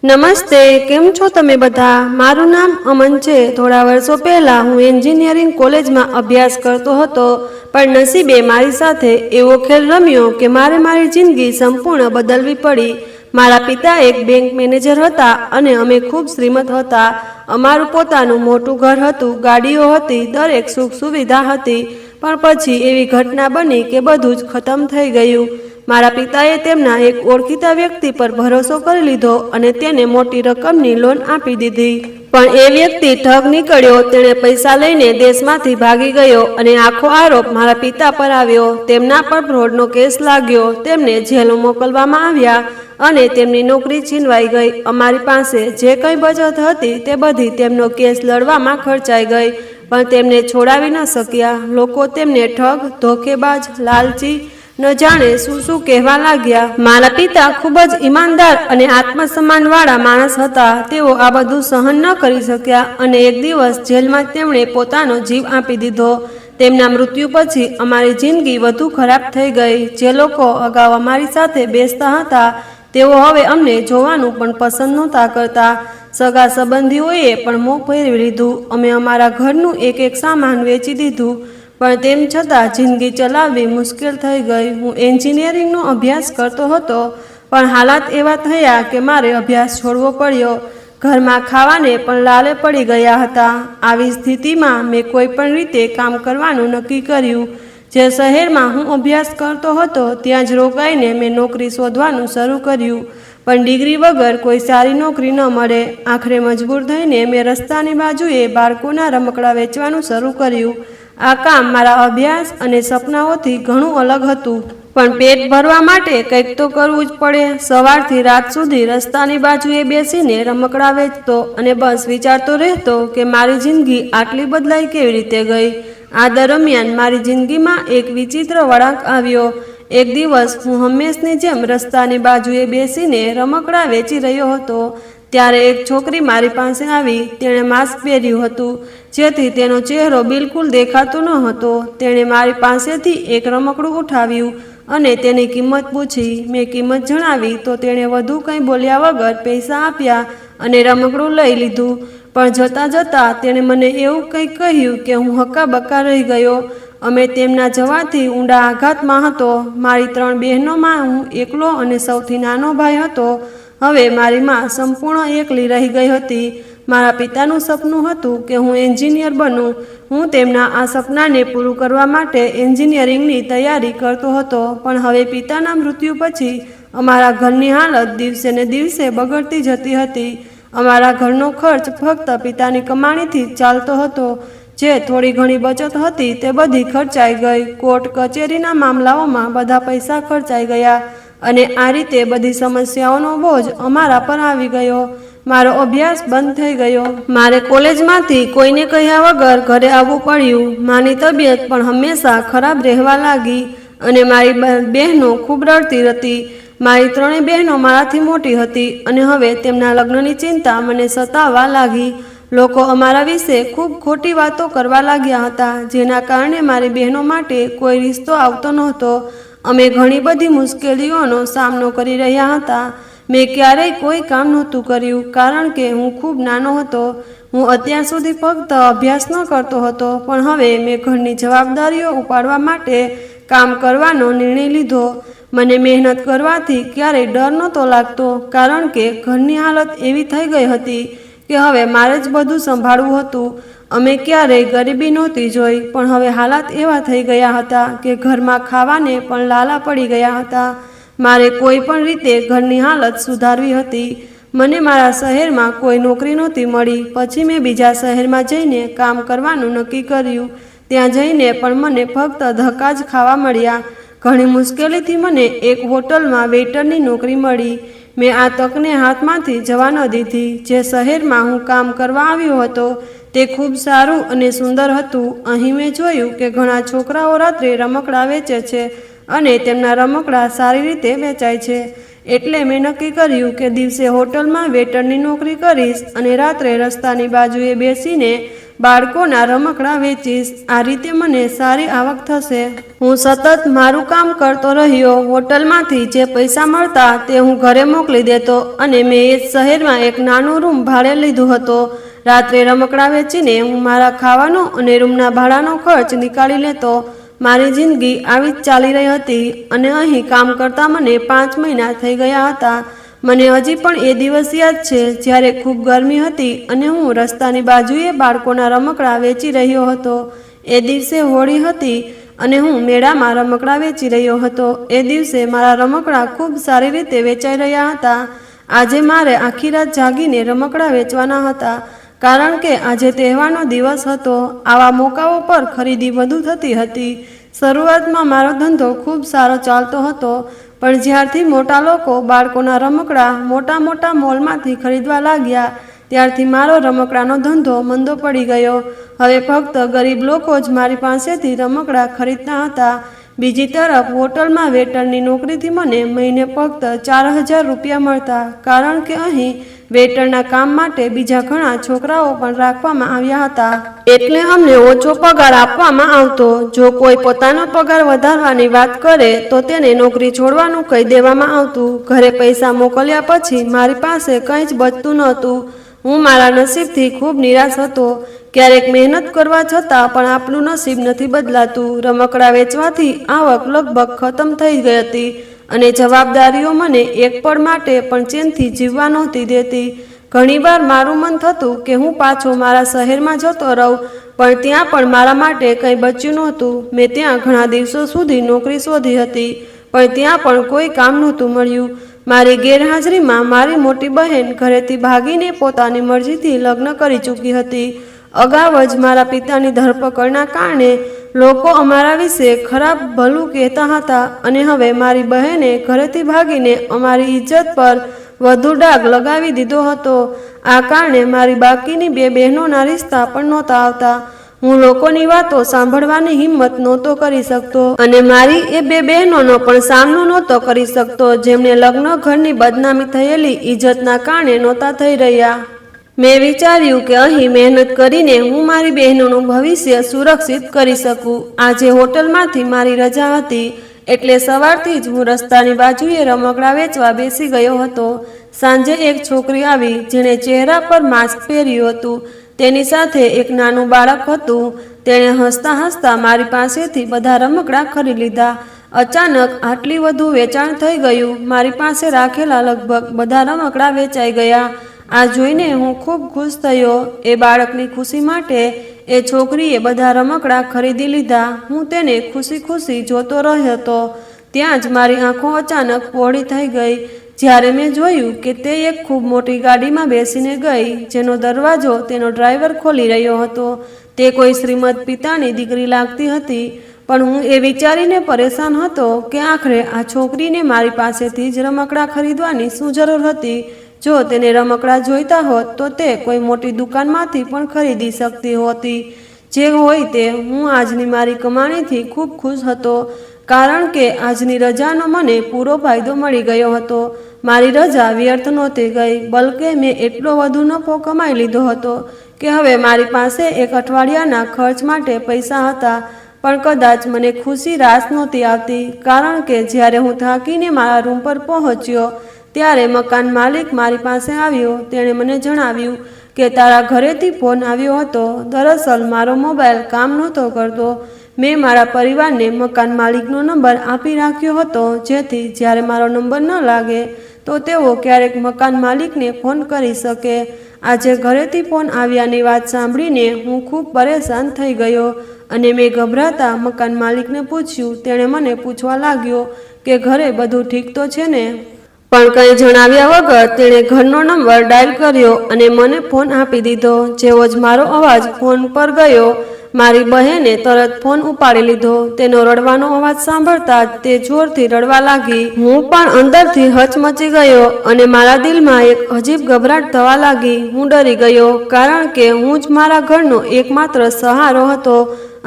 નમસ્તે, કેમ છો તમે બધા? મારું નામ અમન છે. થોડા વર્ષો પહેલા હું એન્જિનિયરિંગ કોલેજમાં અભ્યાસ કરતો હતો, પણ નસીબે મારી સાથે એવો ખેલ રમ્યો કે મારે મારી જિંદગી સંપૂર્ણ બદલવી પડી. મારા પિતા એક બેંક મેનેજર હતા અને અમે ખૂબ શ્રીમંત હતા. અમારું પોતાનું મોટું ઘર હતું, ગાડીઓ હતી, દરેક સુખ સુવિધા હતી. પણ પછી એવી ઘટના બની કે બધું જ ખતમ થઈ ગયું. મારા પિતાએ તેમના એક ઓળખીતા વ્યક્તિ પર ભરોસો કરી લીધો અને તેને મોટી રકમની લોન આપી દીધી. પણ એ વ્યક્તિ ઠગ નીકળ્યો. તેણે પૈસા લઈને દેશમાંથી ભાગી ગયો અને આખો આરોપ મારા પિતા પર આવ્યો. તેમના પર ફ્રોડનો કેસ લાગ્યો. તેમને જેલ મોકલવામાં આવ્યા અને તેમની નોકરી છીનવાઈ ગઈ. અમારી પાસે જે કંઈ બચત હતી તે બધી તેમનો કેસ લડવામાં ખર્ચાઈ ગઈ, પણ તેમને છોડાવી ન શક્યા. લોકો તેમને ઠગ, ધોકેબાજ, લાલચી, ન જાણે શું શું કહેવા લાગ્યા. મારા પિતા ખૂબ જ ઈમાનદાર અને આત્મસન્માનવાળા માણસ હતા. તેઓ આ બધું સહન ન કરી શક્યા અને એક દિવસ જેલમાં તેમણે પોતાનો જીવ આપી દીધો. તેમના મૃત્યુ પછી અમારી જિંદગી વધુ ખરાબ થઈ ગઈ. જે લોકો અગાઉ અમારી સાથે બેસતા હતા તેઓ હવે અમને જોવાનું પણ પસંદ નહોતા કરતા. સગા સંબંધીઓએ પણ મોં ફેરવી લીધું. અમે અમારા ઘરનું એક એક સામાન વેચી દીધું, પણ તેમ છતાં જિંદગી ચલાવવી મુશ્કેલ થઈ ગઈ. હું એન્જિનિયરિંગનો અભ્યાસ કરતો હતો, પણ હાલાત એવા થયા કે મારે અભ્યાસ છોડવો પડ્યો. ઘરમાં ખાવાને પણ લાલે પડી ગયા હતા. આવી સ્થિતિમાં મેં કોઈ પણ રીતે કામ કરવાનું નક્કી કર્યું. જે શહેરમાં હું અભ્યાસ કરતો હતો ત્યાં જ રોકાઈને મેં નોકરી શોધવાનું શરૂ કર્યું, પણ ડિગ્રી વગર કોઈ સારી નોકરી ન મળે. આખરે મજબૂર થઈને મેં રસ્તાની બાજુએ બાળકોના રમકડાં વેચવાનું શરૂ કર્યું. આ કામ મારા અભ્યાસ અને સપનાઓથી ઘણું અલગ હતું, પણ પેટ ભરવા માટે કંઈક તો કરવું જ પડે. સવારથી રાત સુધી રસ્તાની બાજુએ બેસીને રમકડાં વેચતો અને બસ વિચારતો રહેતો કે મારી જિંદગી આટલી બદલાઈ કેવી રીતે ગઈ. આ દરમિયાન મારી જિંદગીમાં એક વિચિત્ર વળાંક આવ્યો. એક દિવસ હું હંમેશની જેમ રસ્તાની બાજુએ બેસીને રમકડાં વેચી રહ્યો હતો, ત્યારે એક છોકરી મારી પાસે આવી. તેણે માસ્ક પહેર્યું હતું, જેથી તેનો ચહેરો બિલકુલ દેખાતો ન હતો. તેણે મારી પાસેથી એક રમકડું ઉઠાવ્યું અને તેની કિંમત પૂછી. મેં કિંમત જણાવી તો તેણે વધુ કંઈ બોલ્યા વગર પૈસા આપ્યા અને રમકડું લઈ લીધું. પણ જતાં જતાં તેણે મને એવું કંઈક કહ્યું કે હું હક્કાબક્કા રહી ગયો. અમે તેમના જવાબથી ઊંડા આઘાતમાં હતો. મારી 3 બહેનોમાં હું એકલો અને સૌથી નાનો ભાઈ હતો. હવે મારી માં સંપૂર્ણ એકલી રહી ગઈ હતી. મારા પિતાનું સપનું હતું કે હું એન્જિનિયર બનું. હું તેમના આ સપનાને પૂરું કરવા માટે એન્જિનિયરિંગની તૈયારી કરતો હતો, પણ હવે પિતાના મૃત્યુ પછી અમારા ઘરની હાલત દિવસે ને દિવસે બગડતી જતી હતી. અમારા ઘરનો ખર્ચ ફક્ત પિતાની કમાણીથી જ ચાલતો હતો. જે થોડી ઘણી બચત હતી તે બધી ખર્ચાઈ ગઈ. કોર્ટ કચેરીના મામલાઓમાં બધા પૈસા ખર્ચાઈ ગયા અને આ રીતે બધી સમસ્યાઓનો બોજ અમારા પર આવી ગયો. મારો અભ્યાસ બંધ થઈ ગયો. મારે કોલેજમાંથી કોઈને કહ્યા વગર ઘરે આવવું પડ્યું. માની તબિયત પણ હંમેશા ખરાબ રહેવા લાગી અને મારી બહેનો ખૂબ રડતી હતી. મારી 3 બહેનો મારાથી મોટી હતી અને હવે તેમના લગ્નની ચિંતા મને સતાવવા લાગી. લોકો અમારા વિશે ખૂબ ખોટી વાતો કરવા લાગ્યા હતા, જેના કારણે મારી બહેનો માટે કોઈ રિશ્તો આવતો નહોતો. અમે ઘણી બધી મુશ્કેલીઓનો સામનો કરી રહ્યા હતા. મેં ક્યારેય કોઈ કામ નહોતું કર્યું કારણ કે હું ખૂબ નાનો હતો. હું અત્યાર સુધી ફક્ત અભ્યાસ ન કરતો હતો, પણ હવે મેં ઘરની જવાબદારીઓ ઉપાડવા માટે કામ કરવાનો નિર્ણય લીધો. મને મહેનત કરવાથી ક્યારેય ડર નહોતો લાગતો, કારણ કે ઘરની હાલત એવી થઈ ગઈ હતી કે હવે મારે જ બધું સંભાળવું હતું. અમે ક્યારેય ગરીબી નહોતી જોઈ, પણ હવે હાલાત એવા થઈ ગયા હતા કે ઘરમાં ખાવાને પણ લાલા પડી ગયા હતા. મારે કોઈ પણ રીતે ઘરની હાલત સુધારવી હતી. મને મારા શહેરમાં કોઈ નોકરી નહોતી મળી. પછી મેં બીજા શહેરમાં જઈને કામ કરવાનું નક્કી કર્યું. ત્યાં જઈને પણ મને ફક્ત ધક્કા જ ખાવા મળ્યા. ઘણી મુશ્કેલીથી મને એક હોટલમાં વેઇટરની નોકરી મળી. મેં આ તકને હાથમાંથી જવા ન દીધી. જે શહેરમાં હું કામ કરવા આવ્યો હતો તે ખૂબ સારું અને સુંદર હતું. અહીં મેં જોયું કે ઘણા છોકરાઓ રાત્રે રમકડાં વેચે છે અને તેમના રમકડાં સારી રીતે વેચાય છે. એટલે મેં નક્કી કર્યું કે દિવસે હોટલમાં વેટરની નોકરી કરીશ અને રાત્રે રસ્તાની બાજુએ બેસીને બાળકોના રમકડા વેચીશ, આ રીતે મને સારી આવક થશે. હું સતત મારું કામ કરતો રહ્યો. હોટલમાંથી જે પૈસા મળતા તે હું ઘરે મોકલી દેતો અને મેં એ જ શહેરમાં એક નાનો રૂમ ભાડે લીધો હતો. રાત્રે રમકડા વેચીને હું મારા ખાવાનો અને રૂમના ભાડાનો ખર્ચ નીકાળી લેતો. મારી જિંદગી આવી જ ચાલી રહી હતી અને અહીં કામ કરતા મને 5 મહિના થઈ ગયા હતા. મને હજી પણ એ દિવસ યાદ છે જ્યારે ખૂબ ગરમી હતી અને હું રસ્તાની બાજુએ બાળકોના રમકડા વેચી રહ્યો હતો. એ દિવસે હોળી હતી અને હું મેળામાં રમકડા વેચી રહ્યો હતો. એ દિવસે મારા રમકડા ખૂબ સારી રીતે વેચાઈ રહ્યા હતા. આજે મારે આખી રાત જાગીને રમકડા વેચવાના હતા કારણ કે આજે તહેવારનો દિવસ હતો. આવા મોકાઓ પર ખરીદી વધુ થતી હતી. શરૂઆતમાં મારો ધંધો ખૂબ સારો ચાલતો હતો, પણ જ્યારથી મોટા લોકો બાળકોના રમકડા મોટા મોલમાંથી ખરીદવા લાગ્યા ત્યારથી મારો રમકડાનો ધંધો મંદો પડી ગયો. હવે ફક્ત ગરીબ લોકો જ મારી પાસેથી રમકડા ખરીદતા હતા. બીજી તરફ હોટલમાં વેટરની નોકરીથી મને મહિને ફક્ત 4000 રૂપિયા મળતા કારણ કે અહીં વેટરના કામ માટે બીજા ઘણા છોકરાઓ પણ રાખવામાં આવ્યા હતા. એટલે અમને ઓછો પગાર આપવામાં આવતો. જો કોઈ પોતાનો પગાર વધારવાની વાત કરે તો તેને નોકરી છોડવાનું કહી દેવામાં આવતું. ઘરે પૈસા મોકલ્યા પછી મારી પાસે કંઈ જ બચતું નહોતું. હું મારા નસીબથી ખૂબ નિરાશ હતો. ક્યારેક મહેનત કરવા છતાં પણ આપણું નસીબ નથી બદલાતું. રમકડા વેચવાથી આવક લગભગ ખતમ થઈ ગઈ હતી અને જવાબદારીઓ મને એક પળ માટે પણ ચેનથી જીવવા નહોતી દેતી. ઘણીવાર મારું મન થતું કે હું પાછો મારા શહેરમાં જતો રહું, પણ ત્યાં પણ મારા માટે કંઈ બચ્યું નહોતું. મેં ત્યાં ઘણા દિવસો સુધી નોકરી શોધી હતી, પણ ત્યાં પણ કોઈ કામ નહોતું મળ્યું. મારી ગેરહાજરીમાં મારી મોટી બહેન ઘરેથી ભાગીને પોતાની મરજીથી લગ્ન કરી ચૂકી હતી. અગાઉ જ મારા પિતાની ધરપકડના કારણે લોકો અમારા વિશે ખરાબ ભલું કહેતા હતા અને હવે મારી બહેને ઘરેથી ભાગીને અમારી ઇજ્જત પર વધુ ડાઘ લગાવી દીધો હતો. આ કારણે મારી બાકીની 2 બહેનોના રિશ્તા પણ નહોતા આવતા. હું લોકોની વાતો સાંભળવાની હિંમત નહોતો કરી શકતો અને મારી એ 2 બહેનોનો પણ સામનો નહોતો કરી શકતો જેમને લગ્ન ઘરની બદનામી થયેલી ઇજ્જતના કારણે નહોતા થઈ રહ્યા. મેં વિચાર્યું કે અહીં મહેનત કરીને હું મારી બહેનોનું ભવિષ્ય સુરક્ષિત કરી શકું. આજે હોટલમાંથી મારી રજા હતી એટલે સવારથી જ હું રસ્તાની બાજુએ રમકડા વેચવા બેસી ગયો હતો. સાંજે એક છોકરી આવી જેણે ચહેરા પર માસ્ક પહેર્યું હતું. તેની સાથે એક નાનું બાળક હતું. તેણે હસતા હસતા મારી પાસેથી બધા રમકડા ખરીદી લીધા. અચાનક આટલી વધુ વેચાણ થઈ ગયું. મારી પાસે રાખેલા લગભગ બધા રમકડા વેચાઈ ગયા. આ જોઈને હું ખૂબ ખુશ થયો. એ બાળકની ખુશી માટે એ છોકરીએ બધા રમકડા ખરીદી લીધા. હું તેને ખુશી જોતો રહ્યો હતો. ત્યાં જ મારી આંખો અચાનક પહોળી થઈ ગઈ જ્યારે મેં જોયું કે તે એક ખૂબ મોટી ગાડીમાં બેસીને ગઈ જેનો દરવાજો તેનો ડ્રાઈવર ખોલી રહ્યો હતો. તે કોઈ શ્રીમંત પિતાની દીકરી લાગતી હતી, પણ હું એ વિચારીને પરેશાન હતો કે આખરે આ છોકરીને મારી પાસેથી જ રમકડા ખરીદવાની શું જરૂર હતી. જો તેને રમકડા જોઈતા હોત તો તે કોઈ મોટી દુકાનમાંથી પણ ખરીદી શકતી હોતી. જે હોય તે, હું આજની મારી કમાણીથી ખૂબ ખુશ હતો કારણ કે આજની રજાનો મને પૂરો ફાયદો મળી ગયો હતો. મારી રજા વ્યર્થ નહોતી ગઈ, બલકે મેં એટલો વધુ નફો કમાઈ લીધો હતો કે હવે મારી પાસે એક અઠવાડિયાના ખર્ચ માટે પૈસા હતા. પણ કદાચ મને ખુશી રાસ નહોતી આવતી કારણ કે જ્યારે હું થાકીને મારા રૂમ પર પહોંચ્યો ત્યારે મકાન માલિક મારી પાસે આવ્યો. તેણે મને જણાવ્યું કે તારા ઘરેથી ફોન આવ્યો હતો. દરઅસલ મારો મોબાઈલ કામ નહોતો કરતો. મેં મારા પરિવારને મકાન માલિકનો નંબર આપી રાખ્યો હતો જેથી જ્યારે મારો નંબર ન લાગે તો તેઓ ક્યારેક મકાન માલિકને ફોન કરી શકે. આજે ઘરેથી ફોન આવ્યાની વાત સાંભળીને હું ખૂબ પરેશાન થઈ ગયો અને મેં ગભરાતા મકાન માલિકને પૂછ્યું. તેણે મને પૂછવા લાગ્યો કે ઘરે બધું ઠીક તો છે ને? પણ કંઈ જણાવ્યા વગર તેણે ઘરનો નંબર ડાયલ કર્યો અને મને ફોન આપી દીધો. જેવો જ મારો અવાજ ફોન પર ગયો, મારી બહેને તરત ફોન ઉપાડી લીધો. તેનો રડવાનો અવાજ સાંભળતા જ તે જોરથી રડવા લાગી. હું પણ અંદરથી હચમચી ગયો અને મારા દિલમાં એક અજીબ ગભરાટ થવા લાગી. હું ડરી ગયો કારણ કે હું જ મારા ઘરનો એકમાત્ર સહારો હતો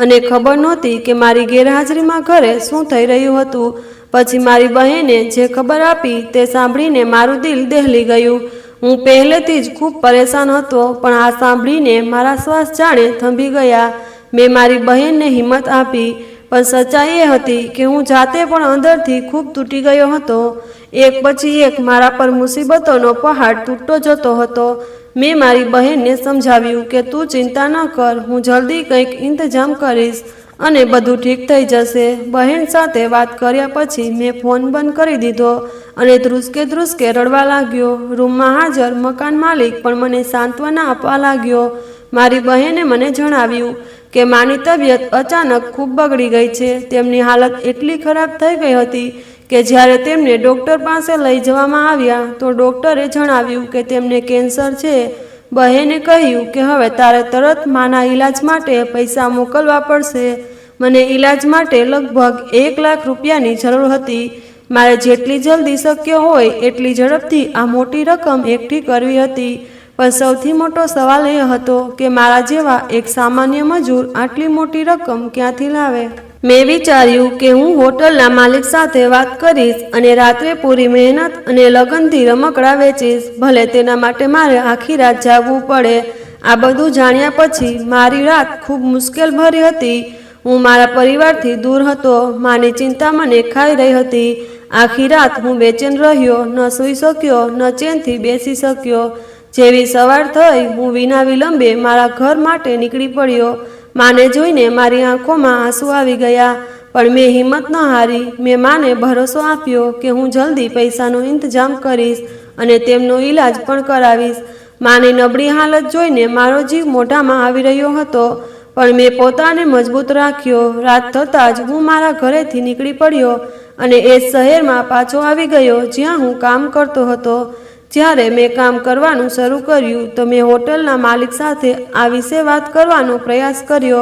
અને ખબર નહોતી કે મારી ગેરહાજરીમાં ઘરે શું થઈ રહ્યું હતું. પછી મારી બહેને જે ખબર આપી તે સાંભળીને મારું દિલ દહેલી ગયું. હું પહેલેથી જ ખૂબ પરેશાન હતો, પણ આ સાંભળીને મારા શ્વાસ જાણે થંભી ગયા. મેં મારી બહેનને હિંમત આપી, પણ સચ્ચાઈ એ હતી કે હું જાતે પણ અંદરથી ખૂબ તૂટી ગયો હતો. એક પછી એક મારા પર મુસીબતોનો પહાડ તૂટતો જતો હતો. મેં મારી બહેનને સમજાવ્યું કે તું ચિંતા ન કર, હું જલ્દી કંઈક ઇંતજામ કરીશ અને બધું ઠીક થઈ જશે. બહેન સાથે વાત કર્યા પછી મેં ફોન બંધ કરી દીધો અને ધ્રુસકે ધ્રુસકે રડવા લાગ્યો. રૂમમાં હાજર મકાન માલિક પણ મને સાંત્વના આપવા લાગ્યો. મારી બહેને મને જણાવ્યું કે માની તબિયત અચાનક ખૂબ બગડી ગઈ છે. તેમની હાલત એટલી ખરાબ થઈ ગઈ હતી કે જ્યારે તેમને ડૉક્ટર પાસે લઈ જવામાં આવ્યા તો ડૉક્ટરે જણાવ્યું કે તેમને કેન્સર છે. બહેને કહ્યું કે હવે તારે તરત માના ઈલાજ માટે પૈસા મોકલવા પડશે. મને ઈલાજ માટે લગભગ 1 લાખ રૂપિયાની જરૂર હતી. મારે જેટલી જલ્દી શક્ય હોય એટલી ઝડપથી આ મોટી રકમ એકઠી કરવી હતી. પણ સૌથી મોટો સવાલ એ હતો કે મારા જેવા એક સામાન્ય મજૂર આટલી મોટી રકમ ક્યાંથી લાવે. મેં વિચાર્યું કે હું હોટલના માલિક સાથે વાત કરીશ અને રાત્રે પૂરી મહેનત અને લગનથી રમકડા વેચીશ, ભલે તેના માટે મારે આખી રાત જાગવું પડે. આ બધું જાણ્યા પછી મારી રાત ખૂબ મુશ્કેલ ભરી હતી. હું મારા પરિવારથી દૂર હતો. માની ચિંતા મને ખાઈ રહી હતી. આખી રાત હું બેચેન રહ્યો, ન સૂઈ શક્યો, ન ચેનથી બેસી શક્યો. જેવી સવાર થઈ હું વિના વિલંબે મારા ઘર માટે નીકળી પડ્યો. માને જોઈને મારી આંખોમાં આંસુ આવી ગયા, પણ મેં હિંમત ન હારી. મેં માને ભરોસો આપ્યો કે હું જલ્દી પૈસાનો ઇંતજામ કરીશ અને તેમનો ઈલાજ પણ કરાવીશ. માની નબળી હાલત જોઈને મારો જીવ મોઢામાં આવી રહ્યો હતો, પણ મેં પોતાને મજબૂત રાખ્યો. રાત થતાં જ હું મારા ઘરેથી નીકળી પડ્યો અને એ શહેરમાં પાછો આવી ગયો જ્યાં હું કામ કરતો હતો. જ્યારે મેં કામ કરવાનું શરૂ કર્યું તો મેં હોટલના માલિક સાથે આ વિશે વાત કરવાનો પ્રયાસ કર્યો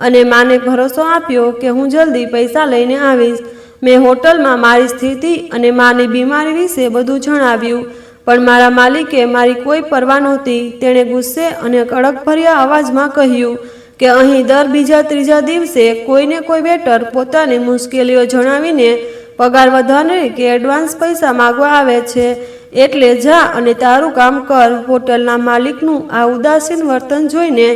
અને માને ભરોસો આપ્યો કે હું જલ્દી પૈસા લઈને આવીશ. મેં હોટલમાં મારી સ્થિતિ અને માની બીમારી વિશે બધું જણાવ્યું, પણ મારા માલિકે મારી કોઈ પરવા નહોતી. તેણે ગુસ્સે અને કડકભર્યા અવાજમાં કહ્યું કે અહીં દર બીજા ત્રીજા દિવસે કોઈને કોઈ વેટર પોતાની મુશ્કેલીઓ જણાવીને પગાર વધારને કે એડવાન્સ પૈસા માગવા આવે છે, એટલે જા અને તારું કામ કર. હોટલના માલિકનું આ ઉદાસીન વર્તન જોઈને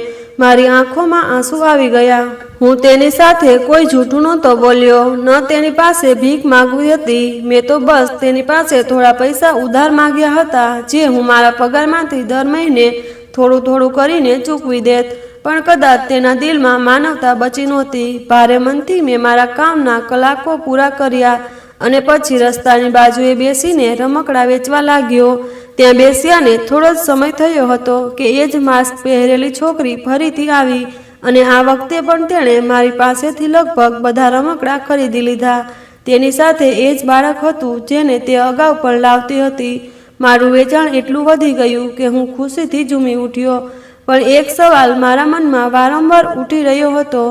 મારી આંખોમાં આંસુ આવી ગયા. હું તેની સાથે કોઈ જૂઠું નહોતો બોલ્યો, ન તેની પાસે ભીખ માગવી હતી. મેં તો બસ તેની પાસે થોડા પૈસા ઉધાર માગ્યા હતા, જે હું મારા પગારમાંથી દર મહિને થોડું થોડું કરીને ચૂકવી દેત. પણ કદાચ તેના દિલમાં માનવતા બચી નહોતી. ભારે મનથી મેં મારા કામના કલાકો પૂરા કર્યા અને પછી રસ્તાની બાજુએ બેસીને રમકડા વેચવા લાગ્યો. ત્યાં બેસ્યાને થોડો જ સમય થયો હતો કે એ જ માસ્ક પહેરેલી છોકરી ફરીથી આવી અને આ વખતે પણ તેણે મારી પાસેથી લગભગ બધા રમકડા ખરીદી લીધા. તેની સાથે એ જ બાળક હતું જેને તે અગાઉ પણ લાવતી હતી. મારું વેચાણ એટલું વધી ગયું કે હું ખુશીથી ઝૂમી ઉઠ્યો. પણ એક સવાલ મારા મનમાં વારંવાર ઉઠી રહ્યો હતો,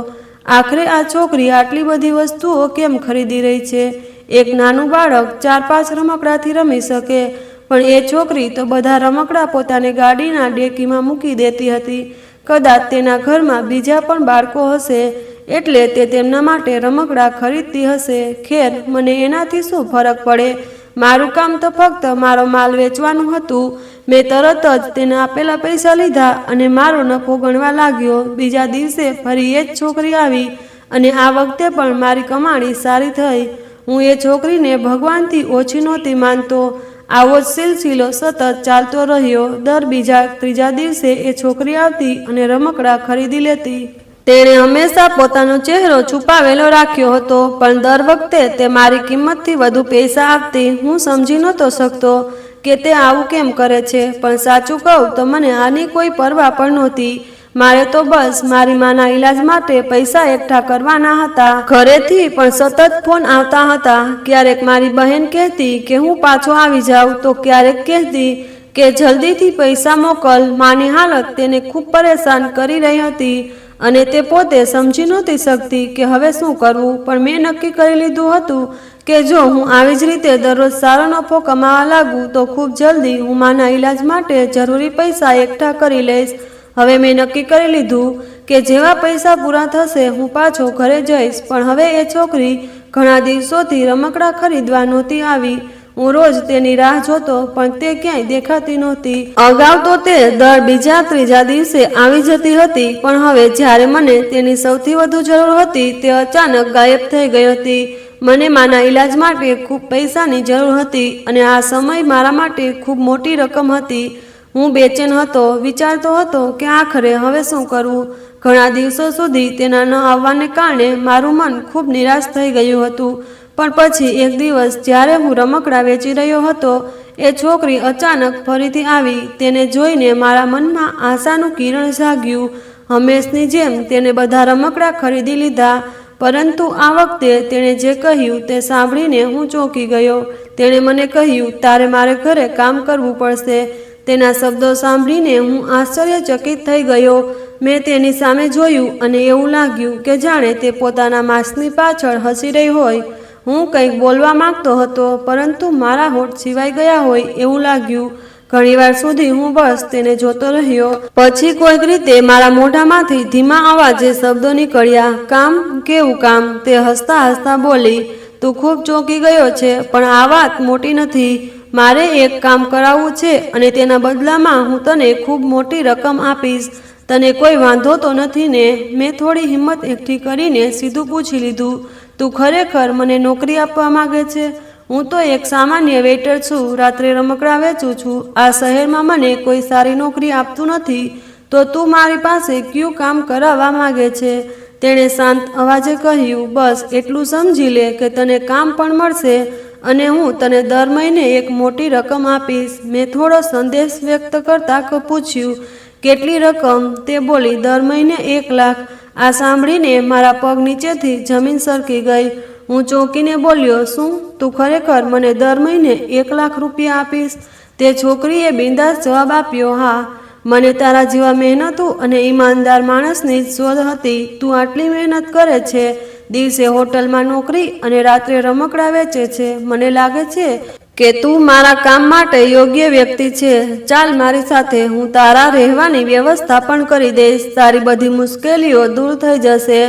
આખરે આ છોકરી આટલી બધી વસ્તુઓ કેમ ખરીદી રહી છે? એક નાનું બાળક 4-5 રમકડાથી રમી શકે, પણ એ છોકરી તો બધા રમકડા પોતાની ગાડીના ડેકીમાં મૂકી દેતી હતી. કદાચ તેના ઘરમાં બીજા પણ બાળકો હશે, એટલે તે તેમના માટે રમકડા ખરીદતી હશે. ખેર, મને એનાથી શું ફરક પડે? મારું કામ તો ફક્ત મારો માલ વેચવાનું હતું. મેં તરત જ તેને આપેલા પૈસા લીધા અને મારો નફો ગણવા લાગ્યો. બીજા દિવસે ફરી એ જ છોકરી આવી અને આ વખતે પણ મારી કમાણી સારી થઈ. હું એ છોકરીને ભગવાનથી ઓછી નહોતી માનતો. આવો જ સિલસિલો સતત ચાલતો રહ્યો. દર બીજા ત્રીજા દિવસે એ છોકરી આવતી અને રમકડા ખરીદી લેતી. તેણે હંમેશા પોતાનો ચહેરો છુપાવેલો રાખ્યો હતો, પણ દર વખતે તે મારી કિંમતથી વધુ પૈસા આપતી. હું સમજી નહોતો શકતો કે તે આવું કેમ કરે છે, પણ સાચું કહું તો મને આની કોઈ પરવા પણ નહોતી. મારે તો બસ મારી માના ઈલાજ માટે પૈસા એકઠા કરવાના હતા. ઘરેથી પણ સતત ફોન આવતા હતા. ક્યારેક મારી બહેન કહેતી કે હું પાછો આવી જાઉં, તો ક્યારેક કહેતી કે જલ્દીથી પૈસા મોકલ. માની હાલત તેને ખૂબ પરેશાન કરી રહી હતી અને તે પોતે સમજી નહોતી શકતી કે હવે શું કરવું. પણ મેં નક્કી કરી લીધું હતું કે જો હું આવી જ રીતે દરરોજ સારો નફો કમાવા લાગું તો ખૂબ જલ્દી હું માના ઈલાજ માટે જરૂરી પૈસા એકઠા કરી લઈશ. હવે મેં નક્કી કરી લીધું કે જેવા પૈસા પૂરા થશે હું પાછો ઘરે જઈશ. પણ હવે એ છોકરી ઘણા દિવસોથી રમકડા ખરીદવા નહોતી આવી. હું રોજ તેની રાહ જોતો, પણ તે ક્યાંય દેખાતી નહોતી. અગાઉ તો તે દર બીજા ત્રીજા દિવસે આવી જતી હતી, પણ હવે જ્યારે મને તેની સૌથી વધુ જરૂર હતી, તે અચાનક ગાયબ થઈ ગઈ હતી. મને માના ઈલાજ માટે ખૂબ પૈસાની જરૂર હતી અને આ સમય મારા માટે ખૂબ મોટી રકમ હતી. હું બેચેન હતો, વિચારતો હતો કે આખરે હવે શું કરવું. ઘણા દિવસો સુધી તેના ન આવવાને કારણે મારું મન ખૂબ નિરાશ થઈ ગયું હતું. પણ પછી એક દિવસ જ્યારે હું રમકડાં વેચી રહ્યો હતો, એ છોકરી અચાનક ફરીથી આવી. તેને જોઈને મારા મનમાં આશાનું કિરણ જાગ્યું. હંમેશની જેમ તેને બધા રમકડાં ખરીદી લીધા, પરંતુ આ વખતે તેણે જે કહ્યું તે સાંભળીને હું ચોંકી ગયો. તેણે મને કહ્યું, તારે મારે ઘરે કામ કરવું પડશે. તેના શબ્દો સાંભળીને હું આશ્ચર્યચકિત થઈ ગયો. મેં તેની સામે જોયું અને એવું લાગ્યું કે જાણે તે પોતાના માસ્કની પાછળ હસી રહી હોય. હું કંઈક બોલવા માંગતો હતો, પરંતુ મારા હોઠ છીવાઈ ગયા હોય એવું લાગ્યું. ઘણીવાર સુધી હું બસ તેને જોતો રહ્યો. પછી કોઈક રીતે મારા મોઢામાંથી ધીમા અવાજે શબ્દો નીકળ્યા, કામ? કેવું કામ? તે હસતા હસતા બોલી, તું ખૂબ ચોંકી ગયો છે, પણ આ વાત મોટી નથી. મારે એક કામ કરાવવું છે અને તેના બદલામાં હું તને ખૂબ મોટી રકમ આપીશ. તને કોઈ વાંધો તો નથી ને? મેં થોડી હિંમત એકઠી કરીને સીધું પૂછી લીધું, તું ખરેખર મને નોકરી આપવા માંગે છે? હું તો એક સામાન્ય વેઇટર છું, રાત્રે રમકડાં વેચું છું. આ શહેરમાં મને કોઈ સારી નોકરી આપતું નથી, તો તું મારી પાસે કયું કામ કરાવવા માંગે છે? તેણે શાંત અવાજે કહ્યું, બસ એટલું સમજી લે કે તને કામ પણ મળશે અને હું તને દર મહિને એક મોટી રકમ આપીશ. મેં થોડો સંદેશ વ્યક્ત કરતા પૂછ્યું, કેટલી રકમ? તે બોલી, દર મહિને 1 લાખ. આ સાંભળીને મારા પગ નીચેથી જમીન સરકી ગઈ. હું ચોંકીને બોલ્યો, શું? તું ખરેખર મને દર મહિને 1 લાખ રૂપિયા આપીશ? તે છોકરીએ બિંદાસ જવાબ આપ્યો, હા. મને તારા જેવા મહેનતુ અને ઈમાનદાર માણસની જ શોધ હતી. તું આટલી મહેનત કરે છે, દિવસે હોટલમાં નોકરી અને રાત્રે રમકડાં વેચે છે. મને લાગે છે કે તું મારા કામ માટે યોગ્ય વ્યક્તિ છે. ચાલ મારી સાથે, હું તારા રહેવાની વ્યવસ્થા પણ કરી દઈશ. તારી બધી મુશ્કેલીઓ દૂર થઈ જશે.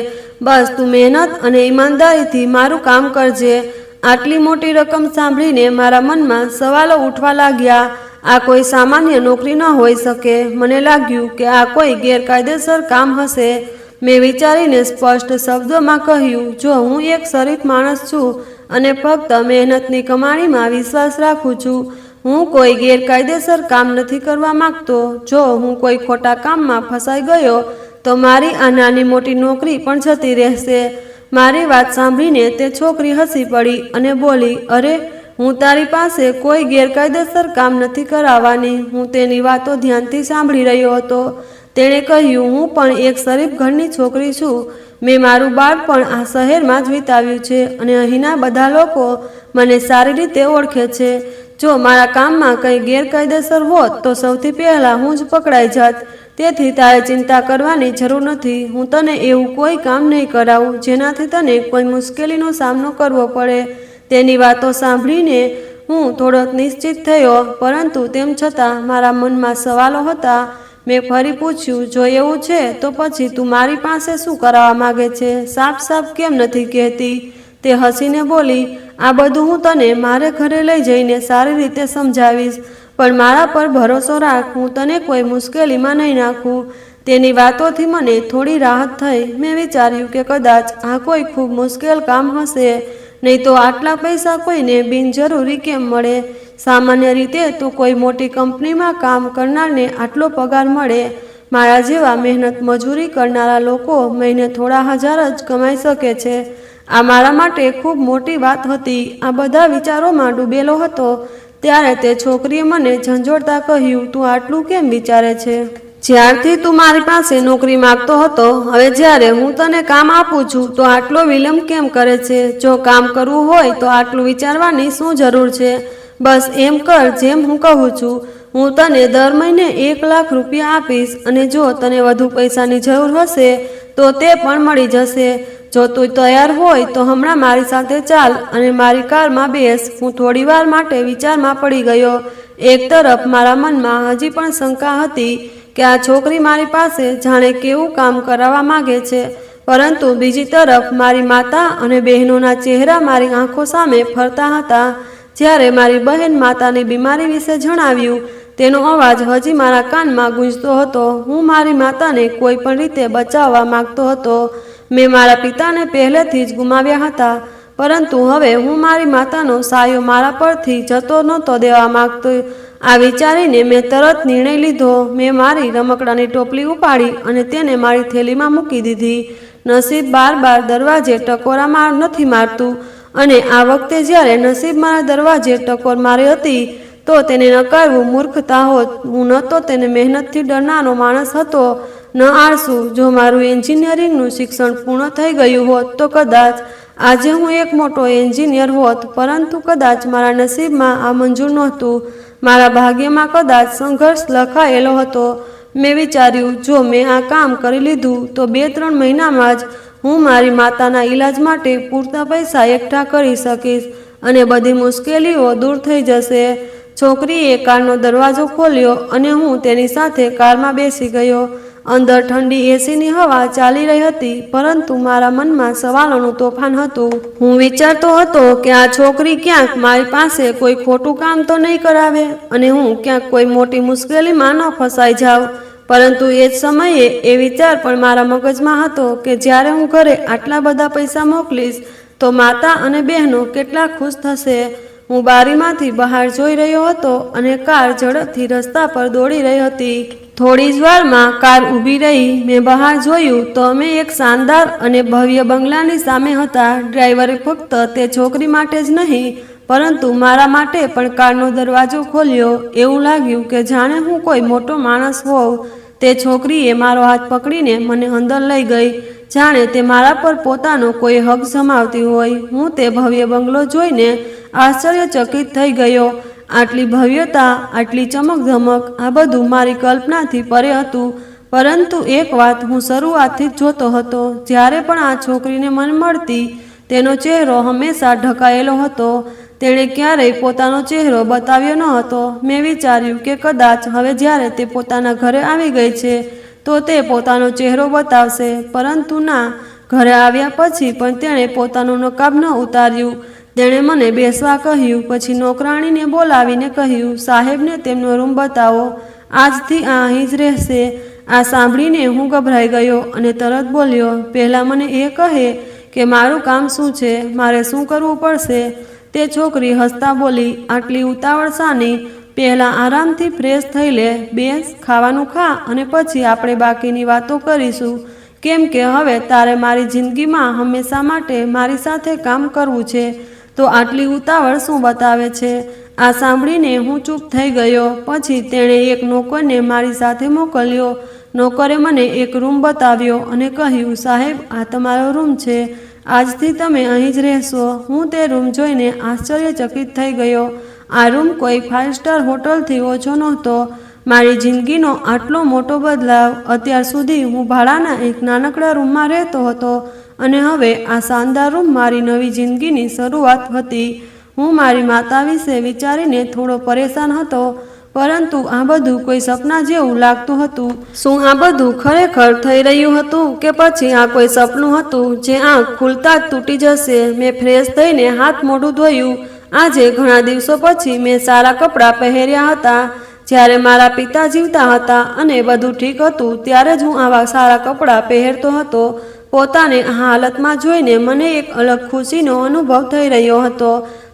બસ તું મહેનત અને ઈમાનદારીથી મારું કામ કરજે. આટલી મોટી રકમ સાંભળીને મારા મનમાં સવાલો ઉઠવા લાગ્યા. આ કોઈ સામાન્ય નોકરી ન હોઈ શકે. મને લાગ્યું કે આ કોઈ ગેરકાયદેસર કામ હશે. મેં વિચારીને સ્પષ્ટ શબ્દોમાં કહ્યું, જો હું એક શરીફ માણસ છું અને ફક્ત મહેનતની કમાણીમાં વિશ્વાસ રાખું છું, હું કોઈ ગેરકાયદેસર કામ નથી કરવા માંગતો. જો હું કોઈ ખોટા કામમાં ફસાઈ ગયો તો મારી આ નાની મોટી નોકરી પણ જતી રહેશે. મારી વાત સાંભળીને તે છોકરી હસી પડી અને બોલી, અરે, હું તારી પાસે કોઈ ગેરકાયદેસર કામ નથી કરાવવાની. હું તેની વાતો ધ્યાનથી સાંભળી રહ્યો હતો. તેણે કહ્યું, હું પણ એક શરીફ ઘરની છોકરી છું. મેં મારું બાળપણ આ શહેરમાં જ વિતાવ્યું છે અને અહીંના બધા લોકો મને સારી રીતે ઓળખે છે. જો મારા કામમાં કંઈ ગેરકાયદેસર હોત તો સૌથી પહેલાં હું જ પકડાઈ જાત. તેથી તારે ચિંતા કરવાની જરૂર નથી. હું તને એવું કોઈ કામ નહીં કરાવું જેનાથી તને કોઈ મુશ્કેલીનો સામનો કરવો પડે. તેની વાતો સાંભળીને હું થોડોક નિશ્ચિત થયો, પરંતુ તેમ છતાં મારા મનમાં સવાલો હતા. મેં ફરી પૂછ્યું, જો એવું છે તો પછી તું મારી પાસે શું કરાવવા માંગે છે? સાફ સાફ કેમ નથી કહેતી? તે હસીને બોલી, આ બધું હું તને મારે ઘરે લઈ જઈને સારી રીતે સમજાવીશ, પણ મારા પર ભરોસો રાખ. હું તને કોઈ મુશ્કેલીમાં નહીં નાખું. તેની વાતોથી મને થોડી રાહત થઈ. મેં વિચાર્યું કે કદાચ આ કોઈ ખૂબ મુશ્કેલ કામ હશે, નહીં તો આટલા પૈસા કોઈને બિનજરૂરી કેમ મળે? સામાન્ય રીતે તો કોઈ મોટી કંપનીમાં કામ કરનારને આટલો પગાર મળે. મારા જેવા મહેનત મજૂરી કરનારા લોકો મહિને થોડા હજાર જ કમાઈ શકે છે. આ મારા માટે ખૂબ મોટી વાત હતી. આ બધા વિચારોમાં ડૂબેલો હતો ત્યારે તે છોકરીએ મને ઝંઝોળતા કહ્યું, તું આટલું કેમ વિચારે છે? જ્યારથી તું મારી પાસે નોકરી માંગતો હતો, હવે જ્યારે હું તને કામ આપું છું તો આટલો વિલંબ કેમ કરે છે? જો કામ કરવું હોય તો આટલું વિચારવાની શું જરૂર છે? બસ એમ કર જેમ હું કહું છું. હું તને દર મહિને 1 લાખ રૂપિયા આપીશ અને જો તને વધુ પૈસાની જરૂર હશે તો તે પણ મળી જશે. જો તું તૈયાર હોય તો હમણાં મારી સાથે ચાલ અને મારી કારમાં બેસ. હું થોડીવાર માટે વિચારમાં પડી ગયો. એક તરફ મારા મનમાં હજી પણ શંકા હતી કે આ છોકરી મારી પાસે જાણે કેવું કામ કરાવવા માંગે છે, પરંતુ બીજી તરફ મારી માતા અને બહેનોના ચહેરા મારી આંખો સામે ફરતા હતા. જ્યારે મારી બહેન માતાની બીમારી વિશે જણાવ્યું, તેનો અવાજ હજી મારા કાનમાં ગૂંજતો હતો. હું મારી માતાને કોઈ પણ રીતે બચાવવા માંગતો હતો. મેં મારા પિતાને પહેલેથી જ ગુમાવ્યા હતા, પરંતુ હવે હું મારી માતાનો સાયો મારા પરથી જતો નહોતો દેવા માંગતો. આ વિચારીને મેં તરત નિર્ણય લીધો. મેં મારી રમકડાની ટોપલી ઉપાડી અને તેને મારી થેલીમાં મૂકી દીધી. નસીબ બાર દરવાજે ટકોરા નથી મારતું, અને આ વખતે જ્યારે નસીબ મારા દરવાજે ટકોર મારી હતી તો તેને નકારવું મૂર્ખતા હોત. હું ન તો તેને મહેનતથી ડરનારો માણસ હતો, ન આળસુ. જો મારું એન્જિનિયરિંગનું શિક્ષણ પૂર્ણ થઈ ગયું હોત તો કદાચ આજે હું એક મોટો એન્જિનિયર હોત, પરંતુ કદાચ મારા નસીબમાં આ મંજૂર નહોતું. મારા ભાગ્યમાં કદાચ સંઘર્ષ લખાયેલો હતો. મેં વિચાર્યું, જો મેં આ કામ કરી લીધું તો 2-3 મહિનામાં જ હું મારી માતાના ઈલાજ માટે પૂરતા પૈસા એકઠા કરી શકીશ અને બધી મુશ્કેલીઓ દૂર થઈ જશે. છોકરીએ કારનો દરવાજો ખોલ્યો અને હું તેની સાથે કારમાં બેસી ગયો. અંદર ઠંડી એસીની હવા ચાલી રહી હતી, પરંતુ મારા મનમાં સવાલોનું તોફાન હતું. હું વિચારતો હતો કે આ છોકરી ક્યાંક મારી પાસે કોઈ ખોટું કામ તો નહીં કરાવે અને હું ક્યાંક કોઈ મોટી મુશ્કેલીમાં ન ફસાઈ જાઉં. પરંતુ એ જ સમયે એ વિચાર પણ મારા મગજમાં હતો કે જ્યારે હું ઘરે આટલા બધા પૈસા મોકલીશ તો માતા અને બહેનો કેટલા ખુશ થશે. હું બારીમાંથી બહાર જોઈ રહ્યો હતો અને કાર ઝડપથી રસ્તા પર દોડી રહી હતી. થોડી જ વારમાં કાર ઊભી રહી. મેં બહાર જોયું તો અમે એક શાનદાર અને ભવ્ય બંગલાની સામે હતા. ડ્રાઈવરે ફક્ત તે છોકરી માટે જ નહીં, પરંતુ મારા માટે પણ કારનો દરવાજો ખોલ્યો. એવું લાગ્યું કે જાણે હું કોઈ મોટો માણસ હોઉં. તે છોકરીએ મારો હાથ પકડીને મને અંદર લઈ ગઈ, જાણે તે મારા પર પોતાનો કોઈ હક જમાવતી હોય. હું તે ભવ્ય બંગલો જોઈને આશ્ચર્યચકિત થઈ ગયો. આટલી ભવ્યતા, આટલી ચમકધમક, આ બધું મારી કલ્પનાથી પરે હતું. પરંતુ એક વાત હું શરૂઆતથી જ જોતો હતો. જ્યારે પણ આ છોકરીને મને મળતી, તેનો ચહેરો હંમેશા ઢંકાયેલો હતો. તેણે ક્યારેય પોતાનો ચહેરો બતાવ્યો ન હતો. મેં વિચાર્યું કે કદાચ હવે જ્યારે તે પોતાના ઘરે આવી ગઈ છે તો તે પોતાનો ચહેરો બતાવશે, પરંતુ ના. ઘરે આવ્યા પછી પણ તેણે પોતાનું નકાબ ન ઉતાર્યું. તેણે મને બેસવા કહ્યું, પછી નોકરાણીને બોલાવીને કહ્યું, સાહેબને તેમનો રૂમ બતાવો, આજથી આ અહીં જ રહેશે. આ સાંભળીને હું ગભરાઈ ગયો અને તરત બોલ્યો, પહેલાં મને એ કહે કે મારું કામ શું છે, મારે શું કરવું પડશે. તે છોકરી હસતા બોલી, આટલી ઉતાવળ શાની? પહેલાં આરામથી ફ્રેશ થઈ લે, બેસ, ખાવાનું ખા અને પછી આપણે બાકીની વાતો કરીશું. કેમ કે હવે તારે મારી જિંદગીમાં હંમેશા માટે મારી સાથે કામ કરવું છે, તો આટલી ઉતાવળ શું બતાવે છે? આ સાંભળીને હું ચૂપ થઈ ગયો. પછી તેણે એક નોકરને મારી સાથે મોકલ્યો. નોકરે મને એક રૂમ બતાવ્યો અને કહ્યું, સાહેબ, આ તમારો રૂમ છે, આજથી તમે અહીં જ રહેશો. હું તે રૂમ જોઈને આશ્ચર્યચકિત થઈ ગયો. આ રૂમ કોઈ 5 સ્ટાર હોટલથી ઓછો નહોતો. મારી જિંદગીનો આટલો મોટો બદલાવ. અત્યાર સુધી હું ભાડાના એક નાનકડા રૂમમાં રહેતો હતો અને હવે આ શાનદાર રૂમ મારી નવી જિંદગીની શરૂઆત હતી. હું મારી માતા વિશે વિચારીને થોડો પરેશાન હતો, પરંતુ આ બધું કોઈ સપના જેવું લાગતું હતું. શું આ બધું ખરેખર થઈ રહ્યું હતું કે પછી આ કોઈ સપનું હતું જે આંખ ખુલતા જ તૂટી જશે? મેં ફ્રેશ થઈને હાથ મોઢું ધોયું. આજે ઘણા દિવસો પછી મેં સારા કપડાં પહેર્યા હતા. જ્યારે મારા પિતા જીવતા હતા અને બધું ઠીક હતું ત્યારે જ હું આવા સારા કપડાં પહેરતો હતો. પોતાને આ હાલતમાં જોઈને મને એક અલગ ખુશીનો અનુભવ થઈ રહ્યો હતો.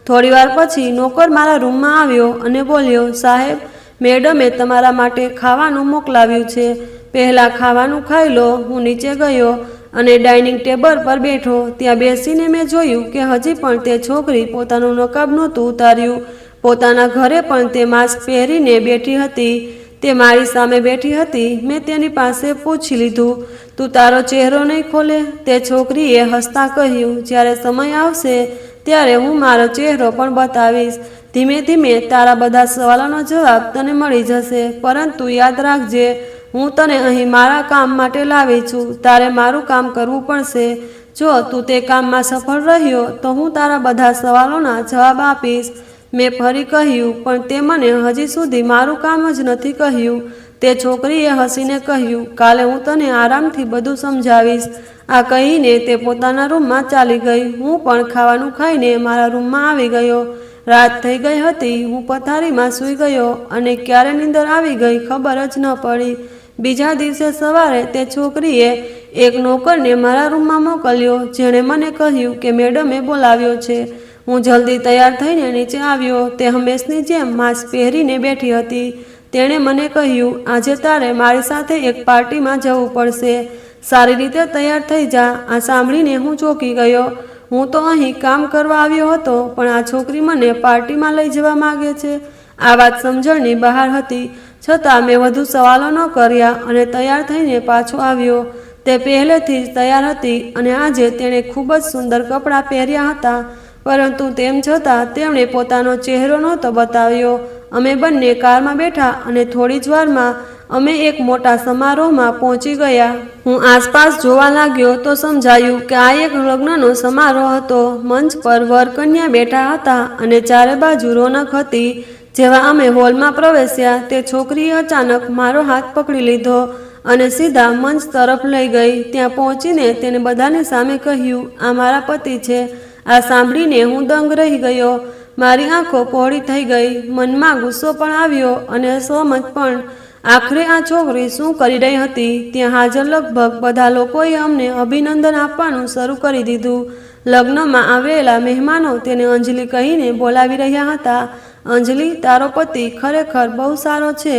થોડીવાર પછી નોકર મારા રૂમમાં આવ્યો અને બોલ્યો, સાહેબ, મેડમે તમારા માટે ખાવાનું મોકલાવ્યું છે, પહેલાં ખાવાનું ખાઈ લો. હું નીચે ગયો અને ડાઇનિંગ ટેબલ પર બેઠો. ત્યાં બેસીને મેં જોયું કે હજી પણ તે છોકરી પોતાનું નકાબ નહોતું ઉતાર્યું. પોતાના ઘરે પણ તે માસ્ક પહેરીને બેઠી હતી. તે મારી સામે બેઠી હતી. મેં તેની પાસે પૂછી લીધું, તું તારો ચહેરો નહીં ખોલે? તે છોકરીએ હસતા કહ્યું, જ્યારે સમય આવશે ત્યારે હું મારો ચહેરો પણ બતાવીશ. ધીમે ધીમે તારા બધા સવાલોનો જવાબ તને મળી જશે. પરંતુ યાદ રાખજે, હું તને અહીં મારા કામ માટે લાવી છું. તારે મારું કામ કરવું પડશે. જો તું તે કામમાં સફળ રહ્યો તો હું તારા બધા સવાલોના જવાબ આપીશ. મેં ફરી કહ્યું, પણ તે મને હજી સુધી મારું કામ જ નથી કહ્યું. તે છોકરીએ હસીને કહ્યું, કાલે હું તને આરામથી બધું સમજાવીશ. આ કહીને તે પોતાના રૂમમાં ચાલી ગઈ. હું પણ ખાવાનું ખાઈને મારા રૂમમાં આવી ગયો. રાત થઈ ગઈ હતી। હું પથારીમાં સૂઈ ગયો અને ક્યારે નીંદર આવી ગઈ ખબર જ ન પડી। બીજા દિવસે સવારે તે છોકરીએ એક નોકરને મારા રૂમમાં મોકલ્યો, જેણે મને કહ્યું કે મેડમે બોલાવ્યો છે। હું જલ્દી તૈયાર થઈને નીચે આવ્યો। તે હંમેશની જેમ માસ્ક પહેરીને બેઠી હતી। તેણે મને કહ્યું, આજે તારે મારી સાથે એક પાર્ટીમાં જવું પડશે, સારી રીતે તૈયાર થઈ જા। આ સાંભળીને હું ચોંકી ગયો। હું તો અહીં કામ કરવા આવ્યો હતો, પણ આ છોકરી મને પાર્ટીમાં લઈ જવા માંગે છે। આ વાત સમજણની બહાર હતી, છતાં મેં વધુ સવાલો ન કર્યા અને તૈયાર થઈને પાછો આવ્યો। તે પહેલેથી જ તૈયાર હતી અને આજે તેણે ખૂબ જ સુંદર કપડાં પહેર્યા હતા, પરંતુ તેમ છતાં તેમણે પોતાનો ચહેરો નહોતો બતાવ્યો। અમે બંને કારમાં બેઠા અને થોડી જ વારમાં અમે એક મોટા સમારોહમાં પહોંચી ગયા। હું આસપાસ જોવા લાગ્યો તો સમજાયું કે આ એક લગ્નનો સમારોહ હતો। મંચ પર વર કન્યા બેઠા હતા અને ચારે બાજુ રોનક હતી। જેવા અમે હોલમાં પ્રવેશ્યા, તે છોકરીએ અચાનક મારો હાથ પકડી લીધો અને સીધા મંચ તરફ લઈ ગઈ। ત્યાં પહોંચીને તેને બધાની સામે કહ્યું, આ મારા પતિ છે। આ સાંભળીને હું દંગ રહી ગયો। મારી આંખો પહોળી થઈ ગઈ। મનમાં ગુસ્સો પણ આવ્યો અને અસહમત પણ। આખરે આ છોકરી શું કરી રહી હતી? ત્યાં હાજર લગભગ બધા લોકોએ અમને અભિનંદન આપવાનું શરૂ કરી દીધું। લગ્નમાં આવેલા મહેમાનો તેને અંજલિ કહીને બોલાવી રહ્યા હતા। અંજલિ, તારો પતિ ખરેખર બહુ સારો છે।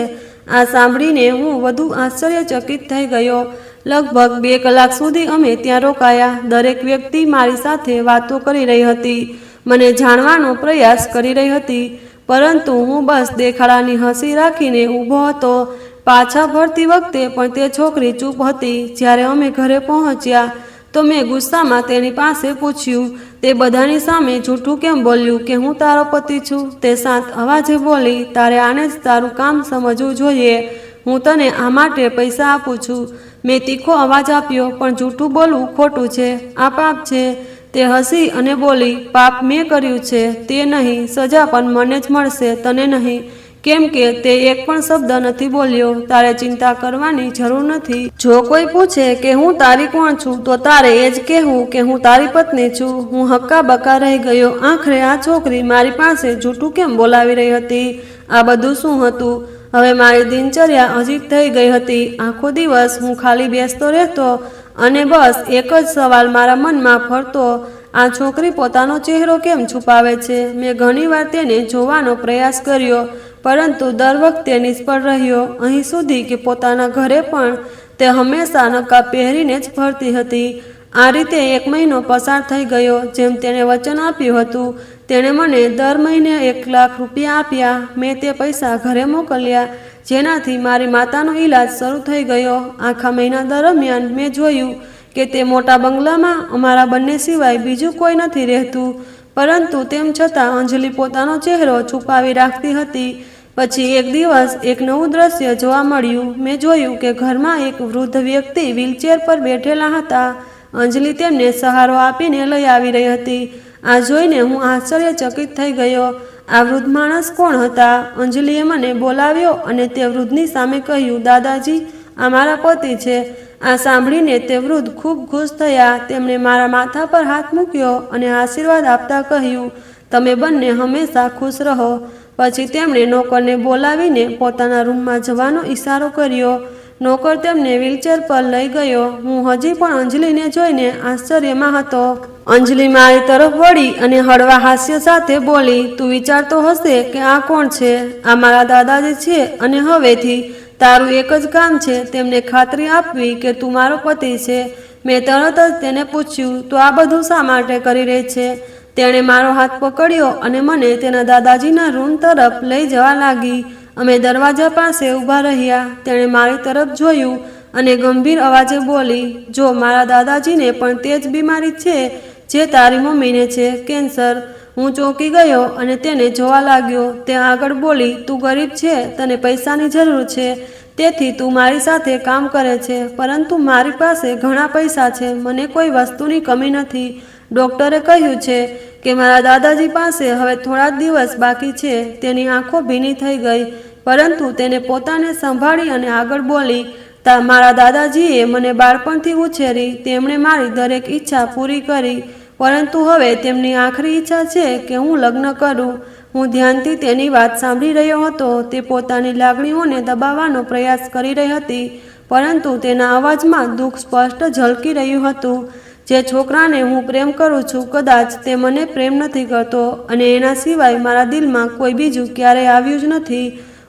આ સાંભળીને હું વધુ આશ્ચર્યચકિત થઈ ગયો। લગભગ 2 કલાક સુધી અમે ત્યાં રોકાયા। દરેક વ્યક્તિ મારી સાથે વાતો કરી રહી હતી, મને જાણવાનો પ્રયાસ કરી રહી હતી, પરંતુ હું બસ દેખાડાની હસી રાખીને ઊભો હતો। પાછા ફરતી વખતે પણ તે છોકરી ચૂપ હતી। જ્યારે અમે ઘરે પહોંચ્યા તો મેં ગુસ્સામાં તેની પાસે પૂછ્યું, તે બધાની સામે જૂઠું કેમ બોલ્યું કે હું તારો પતિ છું? તે શાંત અવાજે બોલી, તારે આને જ તારું કામ સમજવું જોઈએ। હું તને આ માટે પૈસા આપું છું। મેં તીખો અવાજ આપ્યો, પણ જૂઠું બોલવું ખોટું છે, આ પાપ છે। તે હસી અને બોલી, પાપ મેં કર્યું છે, તે નહીં, સજા પણ મને જ મળશે, તને નહીં, કેમ કે તે એક પણ શબ્દ નથી બોલ્યો। તારે ચિંતા કરવાની જરૂર નથી। જો કોઈ પૂછે કે હું તારી કોણ છું, તો તારે એ જ કહેવું કે હું તારી પત્ની છું। હું હક્કાબક્કા રહી ગયો। આખરે આ છોકરી મારી પાસે જૂઠું કેમ બોલાવી રહી હતી? આ બધું શું હતું? હવે મારી દિનચર્યા અજીબ થઈ ગઈ હતી। આખો દિવસ હું ખાલી બેસતો રહેતો અને બસ એક જ સવાલ મારા મનમાં ફરતો, આ છોકરી પોતાનો ચહેરો કેમ છુપાવે છે? મેં ઘણીવાર તેને જોવાનો પ્રયાસ કર્યો, પરંતુ દર વખતે નિષ્ફળ રહ્યો। અહીં સુધી કે પોતાના ઘરે પણ તે હંમેશા નકાબ પહેરીને જ ફરતી હતી। આ રીતે 1 મહિનો પસાર થઈ ગયો। જેમ તેણે વચન આપ્યું હતું, તેણે મને દર મહિને 1 લાખ રૂપિયા આપ્યા। મેં તે પૈસા ઘરે મોકલ્યા, જેનાથી મારી માતાનો ઈલાજ શરૂ થઈ ગયો। આખા મહિના દરમિયાન મેં જોયું કે તે મોટા બંગલામાં અમારા બંને સિવાય બીજું કોઈ નથી રહેતું, પરંતુ તેમ છતાં અંજલિ પોતાનો ચહેરો છુપાવી રાખતી હતી। પછી એક દિવસ એક નવું દ્રશ્ય જોવા મળ્યું। મેં જોયું કે ઘરમાં એક વૃદ્ધ વ્યક્તિ વ્હીલચેર પર બેઠેલા હતા। અંજલિ તેમને સહારો આપીને લઈ આવી રહી હતી। આ જોઈને હું આશ્ચર્યચકિત થઈ ગયો। આ વૃદ્ધ માણસ કોણ હતા? અંજલિએ મને બોલાવ્યો અને તે વૃદ્ધની સામે કહ્યું, દાદાજી, આ મારા પતિ છે। આ સાંભળીને તે વૃદ્ધ ખૂબ ખુશ થયા। તેમણે મારા માથા પર હાથ મૂક્યો અને આશીર્વાદ આપતા કહ્યું, તમે બંને હંમેશા ખુશ રહો। પછી તેમણે નોકરને બોલાવીને પોતાના રૂમમાં જવાનો ઈશારો કર્યો। નોકર તેમને વ્હીલચેર પર લઈ ગયો। હું હજી પણ અંજલિને જોઈને આશ્ચર્યમાં હતો। અંજલિ મારી તરફ વળી અને હળવા હાસ્ય સાથે બોલી, તું વિચારતો હશે કે આ કોણ છે? આ મારા દાદાજી છે અને હવેથી તારું એક જ કામ છે તેમને ખાતરી આપવી કે તું મારો પતિ છે। મેં તરત જ તેને પૂછ્યું, તું આ બધું શા માટે કરી રહી છે? તેણે મારો હાથ પકડ્યો અને મને તેના દાદાજીના રૂમ તરફ લઈ જવા લાગી। અમે દરવાજા પાસે ઊભા રહ્યા। તેણે મારી તરફ જોયું અને ગંભીર અવાજે બોલી, જો મારા દાદાજીને પણ તે જ બીમારી છે જે તારી મમ્મીને છે, કેન્સર। હું ચોંકી ગયો અને તેને જોવા લાગ્યો। તે આગળ બોલી, તું ગરીબ છે, તને પૈસાની જરૂર છે, તેથી તું મારી સાથે કામ કરે છે, પરંતુ મારી પાસે ઘણા પૈસા છે, મને કોઈ વસ્તુની કમી નથી। ડૉક્ટરે કહ્યું છે કે મારા દાદાજી પાસે હવે થોડા જ દિવસ બાકી છે। તેની આંખો ભીની થઈ ગઈ, પરંતુ તેને પોતાને સંભાળી અને આગળ બોલી, મારા દાદાજીએ મને બાળપણથી ઉછેરી, તેમણે મારી દરેક ઈચ્છા પૂરી કરી। પરંતુ હવે તેમની આખરી ઈચ્છા છે કે હું લગ્ન કરું. હું ધ્યાનથી તેની વાત સાંભળી રહ્યો હતો. તે પોતાની લાગણીઓને દબાવવાનો પ્રયાસ કરી રહી હતી, પરંતુ તેના અવાજમાં દુઃખ સ્પષ્ટ ઝળકી રહ્યું હતું. જે છોકરાને હું પ્રેમ કરું છું, કદાચ તે મને પ્રેમ નથી કરતો, અને એના સિવાય મારા દિલમાં કોઈ બીજું ક્યારેય આવ્યું જ નથી.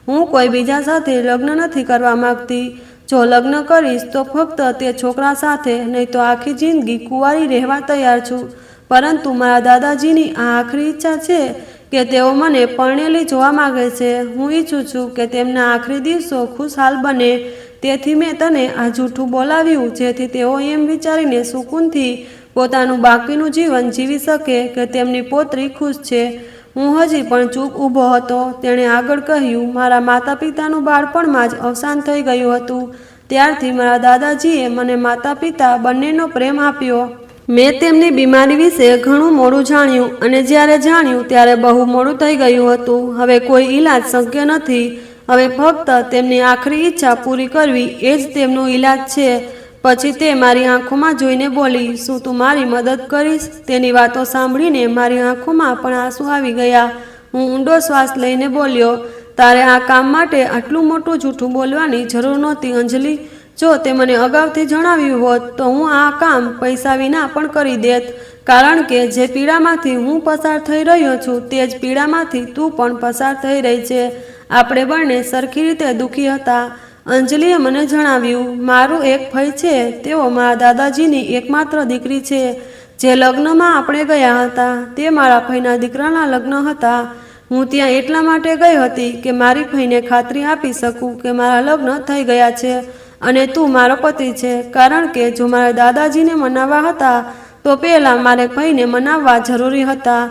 હું કોઈ બીજા સાથે લગ્ન નથી કરવા માંગતી. જો લગ્ન કરીશ તો ફક્ત તે છોકરા સાથે, નહીં તો આખી જિંદગી કુંવારી રહેવા તૈયાર છું. પરંતુ મારા દાદાજીની આ આખરી ઈચ્છા છે કે તેઓ મને પરણેલી જોવા માંગે છે. હું ઈચ્છું છું કે તેમના આખરી દિવસો ખુશહાલ બને. તેથી મેં તને આ જૂઠું બોલાવ્યું, જેથી તેઓ એમ વિચારીને સુકૂનથી પોતાનું બાકીનું જીવન જીવી શકે કે તેમની પોતરી ખુશ છે. હું હજી પણ ચૂપ ઊભો હતો. તેણે આગળ કહ્યું, મારા માતા પિતાનું બાળપણમાં જ અવસાન થઈ ગયું હતું. ત્યારથી મારા દાદાજીએ મને માતા પિતા બંનેનો પ્રેમ આપ્યો. મેં તેમની બીમારી વિશે ઘણું મોડું જાણ્યું, અને જ્યારે જાણ્યું ત્યારે બહુ મોડું થઈ ગયું હતું. હવે કોઈ ઈલાજ શક્ય નથી. હવે ફક્ત તેમની આખરી ઈચ્છા પૂરી કરવી એ જ તેમનો ઈલાજ છે. પછી તે મારી આંખોમાં જોઈને બોલી, શું તું મારી મદદ કરીશ? તેની વાતો સાંભળીને મારી આંખોમાં પણ આંસુ આવી ગયા. હું ઊંડો શ્વાસ લઈને બોલ્યો, તારે આ કામ માટે આટલું મોટું જૂઠું બોલવાની જરૂર નહોતી અંજલિ. જો તે મને અગાઉથી જણાવ્યું હોત તો હું આ કામ પૈસા વિના પણ કરી દેત. કારણ કે જે પીડામાંથી હું પસાર થઈ રહ્યો છું, તે જ પીડામાંથી તું પણ પસાર થઈ રહી છે. આપણે બંને સરખી રીતે દુઃખી હતા. અંજલિએ મને જણાવ્યું, મારું એક ભાઈ છે. તેઓ મારા દાદાજીની એકમાત્ર દીકરી છે. જે લગ્નમાં આપણે ગયા હતા તે મારા ભાઈના દીકરાના લગ્ન હતા. હું ત્યાં એટલા માટે ગઈ હતી કે મારી ભાઈને ખાતરી આપી શકું કે મારા લગ્ન થઈ ગયા છે અને તું મારો પતિ છે. કારણ કે જો મારા દાદાજીને મનાવવા હતા તો પહેલાં મારે ભાઈને મનાવવા જરૂરી હતા.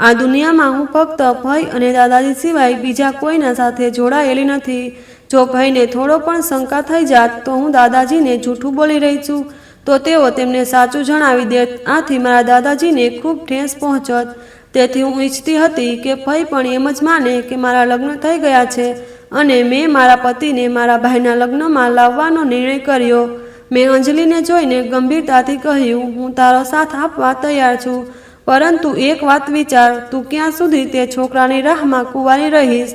આ દુનિયામાં હું ફક્ત ભાઈ અને દાદાજી સિવાય બીજા કોઈના સાથે જોડાયેલી નથી. જો ભાઈને થોડો પણ શંકા થઈ જાત તો હું દાદાજીને જૂઠું બોલી રહી છું, તો તેઓ તેમને સાચું જણાવી દેત. આથી મારા દાદાજીને ખૂબ ઠેસ પહોંચત. તેથી હું ઈચ્છતી હતી કે ભાઈ પણ એમ જ માને કે મારા લગ્ન થઈ ગયા છે, અને મેં મારા પતિને મારા ભાઈના લગ્નમાં લાવવાનો નિર્ણય કર્યો. મેં અંજલિને જોઈને ગંભીરતાથી કહ્યું, હું તારો સાથ આપવા તૈયાર છું, પરંતુ એક વાત વિચાર, તું ક્યાં સુધી તે છોકરાની રાહમાં કુંવારી રહીશ?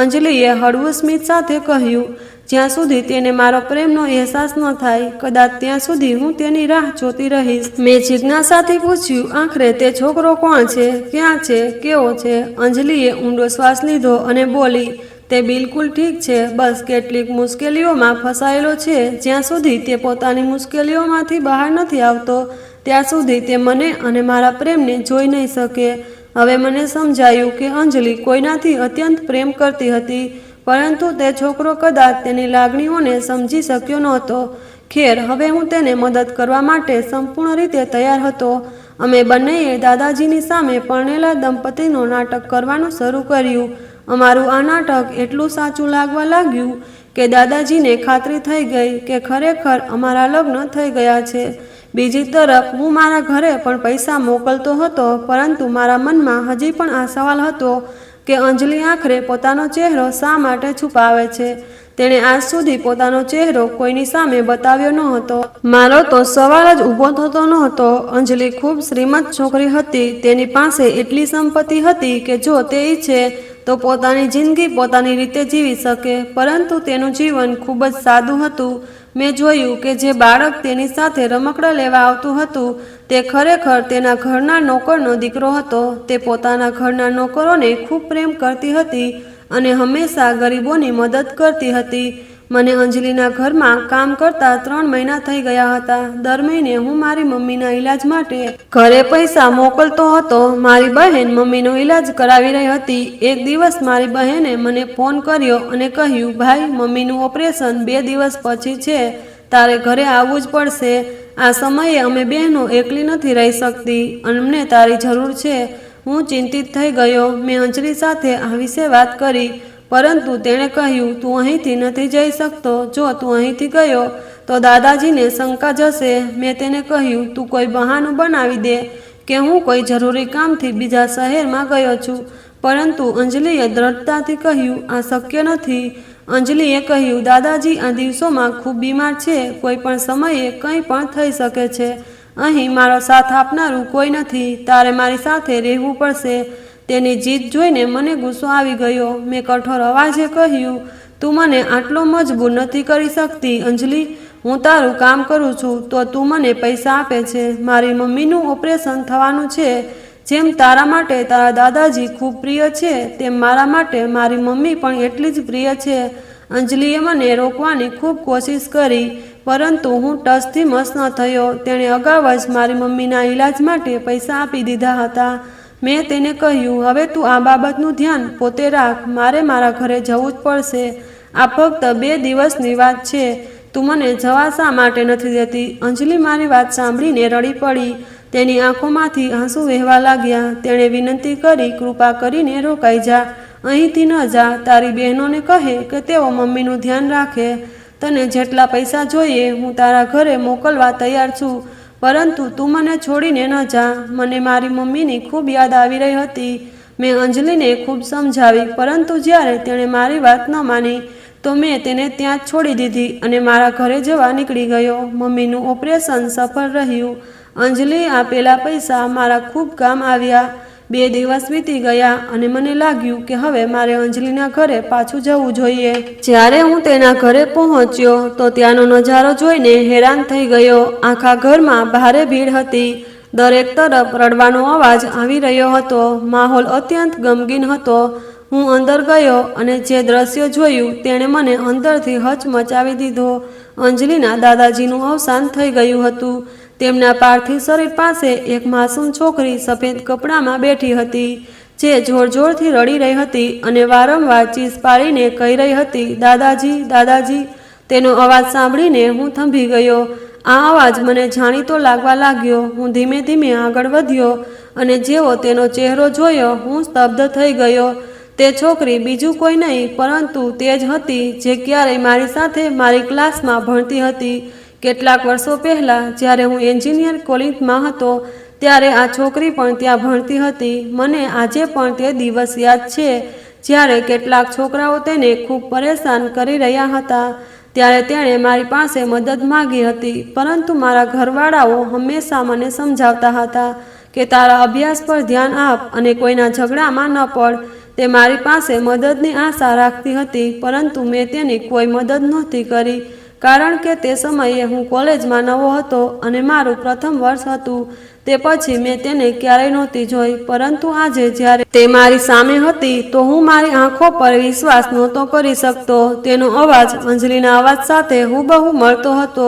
અંજલિએ હળવું સ્મિત સાથે કહ્યું, જ્યાં સુધી તેને મારો પ્રેમનો અહેસાસ ન થાય, કદાચ ત્યાં સુધી હું તેની રાહ જોતી રહીશ. મેં જિજ્ઞાસાથી પૂછ્યું, આખરે તે છોકરો કોણ છે? ક્યાં છે? કેવો છે? અંજલિએ ઊંડો શ્વાસ લીધો અને બોલી, તે બિલકુલ ઠીક છે. બસ કેટલીક મુશ્કેલીઓમાં ફસાયેલો છે. જ્યાં સુધી તે પોતાની મુશ્કેલીઓમાંથી બહાર નથી આવતો, ત્યાં સુધી તે મને અને મારા પ્રેમને જોઈ નહીં શકે. હવે મને સમજાયું કે અંજલિ કોઈનાથી અત્યંત પ્રેમ કરતી હતી, પરંતુ તે છોકરો કદાચ તેની લાગણીઓને સમજી શક્યો નહોતો. ખેર, હવે હું તેને મદદ કરવા માટે સંપૂર્ણ રીતે તૈયાર હતો. અમે બંનેએ દાદાજીની સામે પરણેલા દંપતીનું નાટક કરવાનું શરૂ કર્યું. અમારું આ નાટક એટલું સાચું લાગવા લાગ્યું કે દાદાજીને ખાતરી થઈ ગઈ કે ખરેખર અમારા લગ્ન થઈ ગયા છે. બીજી તરફ હું મારા ઘરે પણ પૈસા મોકલતો હતો, પરંતુ મારા મનમાં હજી પણ આ સવાલ હતો કે અંજલિ આખરે પોતાનો ચહેરો શા માટે છુપાવે છે. તેણે આજ સુધી પોતાનો ચહેરો કોઈની સામે બતાવ્યો ન હતો. મારો તો સવાલ જ ઊભો થતો નહોતો. અંજલિ ખૂબ શ્રીમંત છોકરી હતી. તેની પાસે એટલી સંપત્તિ હતી કે જો તે ઈચ્છે તો પોતાની જિંદગી પોતાની રીતે જીવી શકે, પરંતુ તેનું જીવન ખૂબ જ સાદું હતું. મેં જોયું કે જે બાળક તેની સાથે રમકડાં લેવા આવતું હતું તે ખરેખર તેના ઘરના નોકરનો દીકરો હતો. તે પોતાના ઘરના નોકરોને ખૂબ પ્રેમ કરતી હતી અને હંમેશા ગરીબોની મદદ કરતી હતી. મને અંજલિના ઘરમાં કામ કરતા 3 મહિના થઈ ગયા હતા. દર મહિને હું મારી મમ્મીના ઈલાજ માટે ઘરે પૈસા મોકલતો હતો. મારી બહેન મમ્મીનો ઈલાજ કરાવી રહી હતી. એક દિવસ મારી બહેને મને ફોન કર્યો અને કહ્યું, ભાઈ, મમ્મીનું ઓપરેશન 2 દિવસ પછી છે, તારે ઘરે આવવું જ પડશે. આ સમયે અમે બહેનો એકલી નથી રહી શકતી. અમને તારી જરૂર છે. હું ચિંતિત થઈ ગયો. મેં અંજલિ સાથે આ વિશે વાત કરી, પરંતુ તેણે કહ્યું, તું અહીંથી નથી જઈ શકતો. જો તું અહીંથી ગયો તો દાદાજીને શંકા જશે. મેં તેને કહ્યું, તું કોઈ બહાનું બનાવી દે કે હું કોઈ જરૂરી કામથી બીજા શહેરમાં ગયો છું. પરંતુ અંજલિએ દ્રઢતાથી કહ્યું, આ શક્ય નથી. અંજલિએ કહ્યું, દાદાજી આ દિવસોમાં ખૂબ બીમાર છે. કોઈ પણ સમયે કંઈ પણ થઈ શકે છે. અહીં મારો સાથ આપનારું કોઈ નથી, તારે મારી સાથે રહેવું પડશે. તેની જીદ જોઈને મને ગુસ્સો આવી ગયો. મેં કઠોર અવાજે કહ્યું, તું મને આટલો મજબૂર નથી કરી શકતી અંજલિ. હું તારું કામ કરું છું તો તું મને પૈસા આપે છે. મારી મમ્મીનું ઓપરેશન થવાનું છે. જેમ તારા માટે તારા દાદાજી ખૂબ પ્રિય છે, તેમ મારા માટે મારી મમ્મી પણ એટલી જ પ્રિય છે. અંજલિએ મને રોકવાની ખૂબ કોશિશ કરી, પરંતુ હું ટસથી મસ ન થયો. તેણે અગાઉ જ મારી મમ્મીના ઈલાજ માટે પૈસા આપી દીધા હતા. મેં તેને કહ્યું, હવે તું આ બાબતનું ધ્યાન પોતે રાખ. મારે મારા ઘરે જવું જ પડશે. આ ફક્ત 2 દિવસની વાત છે. તું મને જવા શા માટે નથી દેતી? અંજલિ મારી વાત સાંભળીને રડી પડી. તેની આંખોમાંથી આંસુ વહેવા લાગ્યા. તેણે વિનંતી કરી, કૃપા કરીને રોકાઈ જા, અહીંથી ન જા. તારી બહેનોને કહે કે તેઓ મમ્મીનું ધ્યાન રાખે. તને જેટલા પૈસા જોઈએ હું તારા ઘરે મોકલવા તૈયાર છું, પરંતુ તું મને છોડીને ન જા. મને મારી મમ્મીની ખૂબ યાદ આવી રહી હતી. મેં અંજલિને ખૂબ સમજાવી, પરંતુ જ્યારે તેણે મારી વાત ન માની તો મેં તેને ત્યાં જ છોડી દીધી અને મારા ઘરે જવા નીકળી ગયો. મમ્મીનું ઓપરેશન સફળ રહ્યું. અંજલિએ આપેલા પૈસા મારા ખૂબ કામ આવ્યા. 2 દિવસ વીતી ગયા અને મને લાગ્યું કે હવે મારે અંજલિના ઘરે પાછું જવું જોઈએ. જ્યારે હું તેના ઘરે પહોંચ્યો તો ત્યાંનો નજારો જોઈને હેરાન થઈ ગયો. આખા ઘરમાં ભારે ભીડ હતી. દરેક તરફ રડવાનો અવાજ આવી રહ્યો હતો. માહોલ અત્યંત ગમગીન હતો. હું અંદર ગયો અને જે દ્રશ્ય જોયું તેણે મને અંદરથી હચમચાવી દીધો. અંજલિના દાદાજીનું અવસાન થઈ ગયું હતું. તેમના પાર્થિવ શરીર પાસે એક માસૂમ છોકરી સફેદ કપડામાં બેઠી હતી, જે જોરજોરથી રડી રહી હતી અને વારંવાર ચીસ પાડીને કહી રહી હતી, દાદાજી, દાદાજી. તેનો અવાજ સાંભળીને હું થંભી ગયો. આ અવાજ મને જાણીતો લાગવા લાગ્યો. હું ધીમે ધીમે આગળ વધ્યો અને જેવો તેનો ચહેરો જોયો હું સ્તબ્ધ થઈ ગયો. તે છોકરી બીજું કોઈ નહીં પરંતુ તે જ હતી જે ક્યારેય મારી સાથે મારી ક્લાસમાં ભણતી હતી. કેટલાક વર્ષો પહેલાં જ્યારે હું એન્જિનિયર કોલેજમાં હતો ત્યારે આ છોકરી પણ ત્યાં ભણતી હતી. મને આજે પણ તે દિવસ યાદ છે જ્યારે કેટલાક છોકરાઓ તેને ખૂબ પરેશાન કરી રહ્યા હતા. ત્યારે તેણે મારી પાસે મદદ માંગી હતી, પરંતુ મારા ઘરવાળાઓ હંમેશા મને સમજાવતા હતા કે તારા અભ્યાસ પર ધ્યાન આપ અને કોઈના ઝઘડામાં ન પડ. તે મારી પાસે મદદની આશા રાખતી હતી, પરંતુ મેં તેની કોઈ મદદ નહોતી કરી, કારણ કે તે સમયે હું કોલેજમાં નવો હતો અને મારું પ્રથમ વર્ષ હતું. તે પછી મેં તેને ક્યારેય નહોતી જોઈ, પરંતુ આજે જ્યારે તે મારી સામે હતી તો હું મારી આંખો પર વિશ્વાસ નહોતો કરી શકતો. તેનો અવાજ અંજલિના અવાજ સાથે હુબહુ મળતો હતો.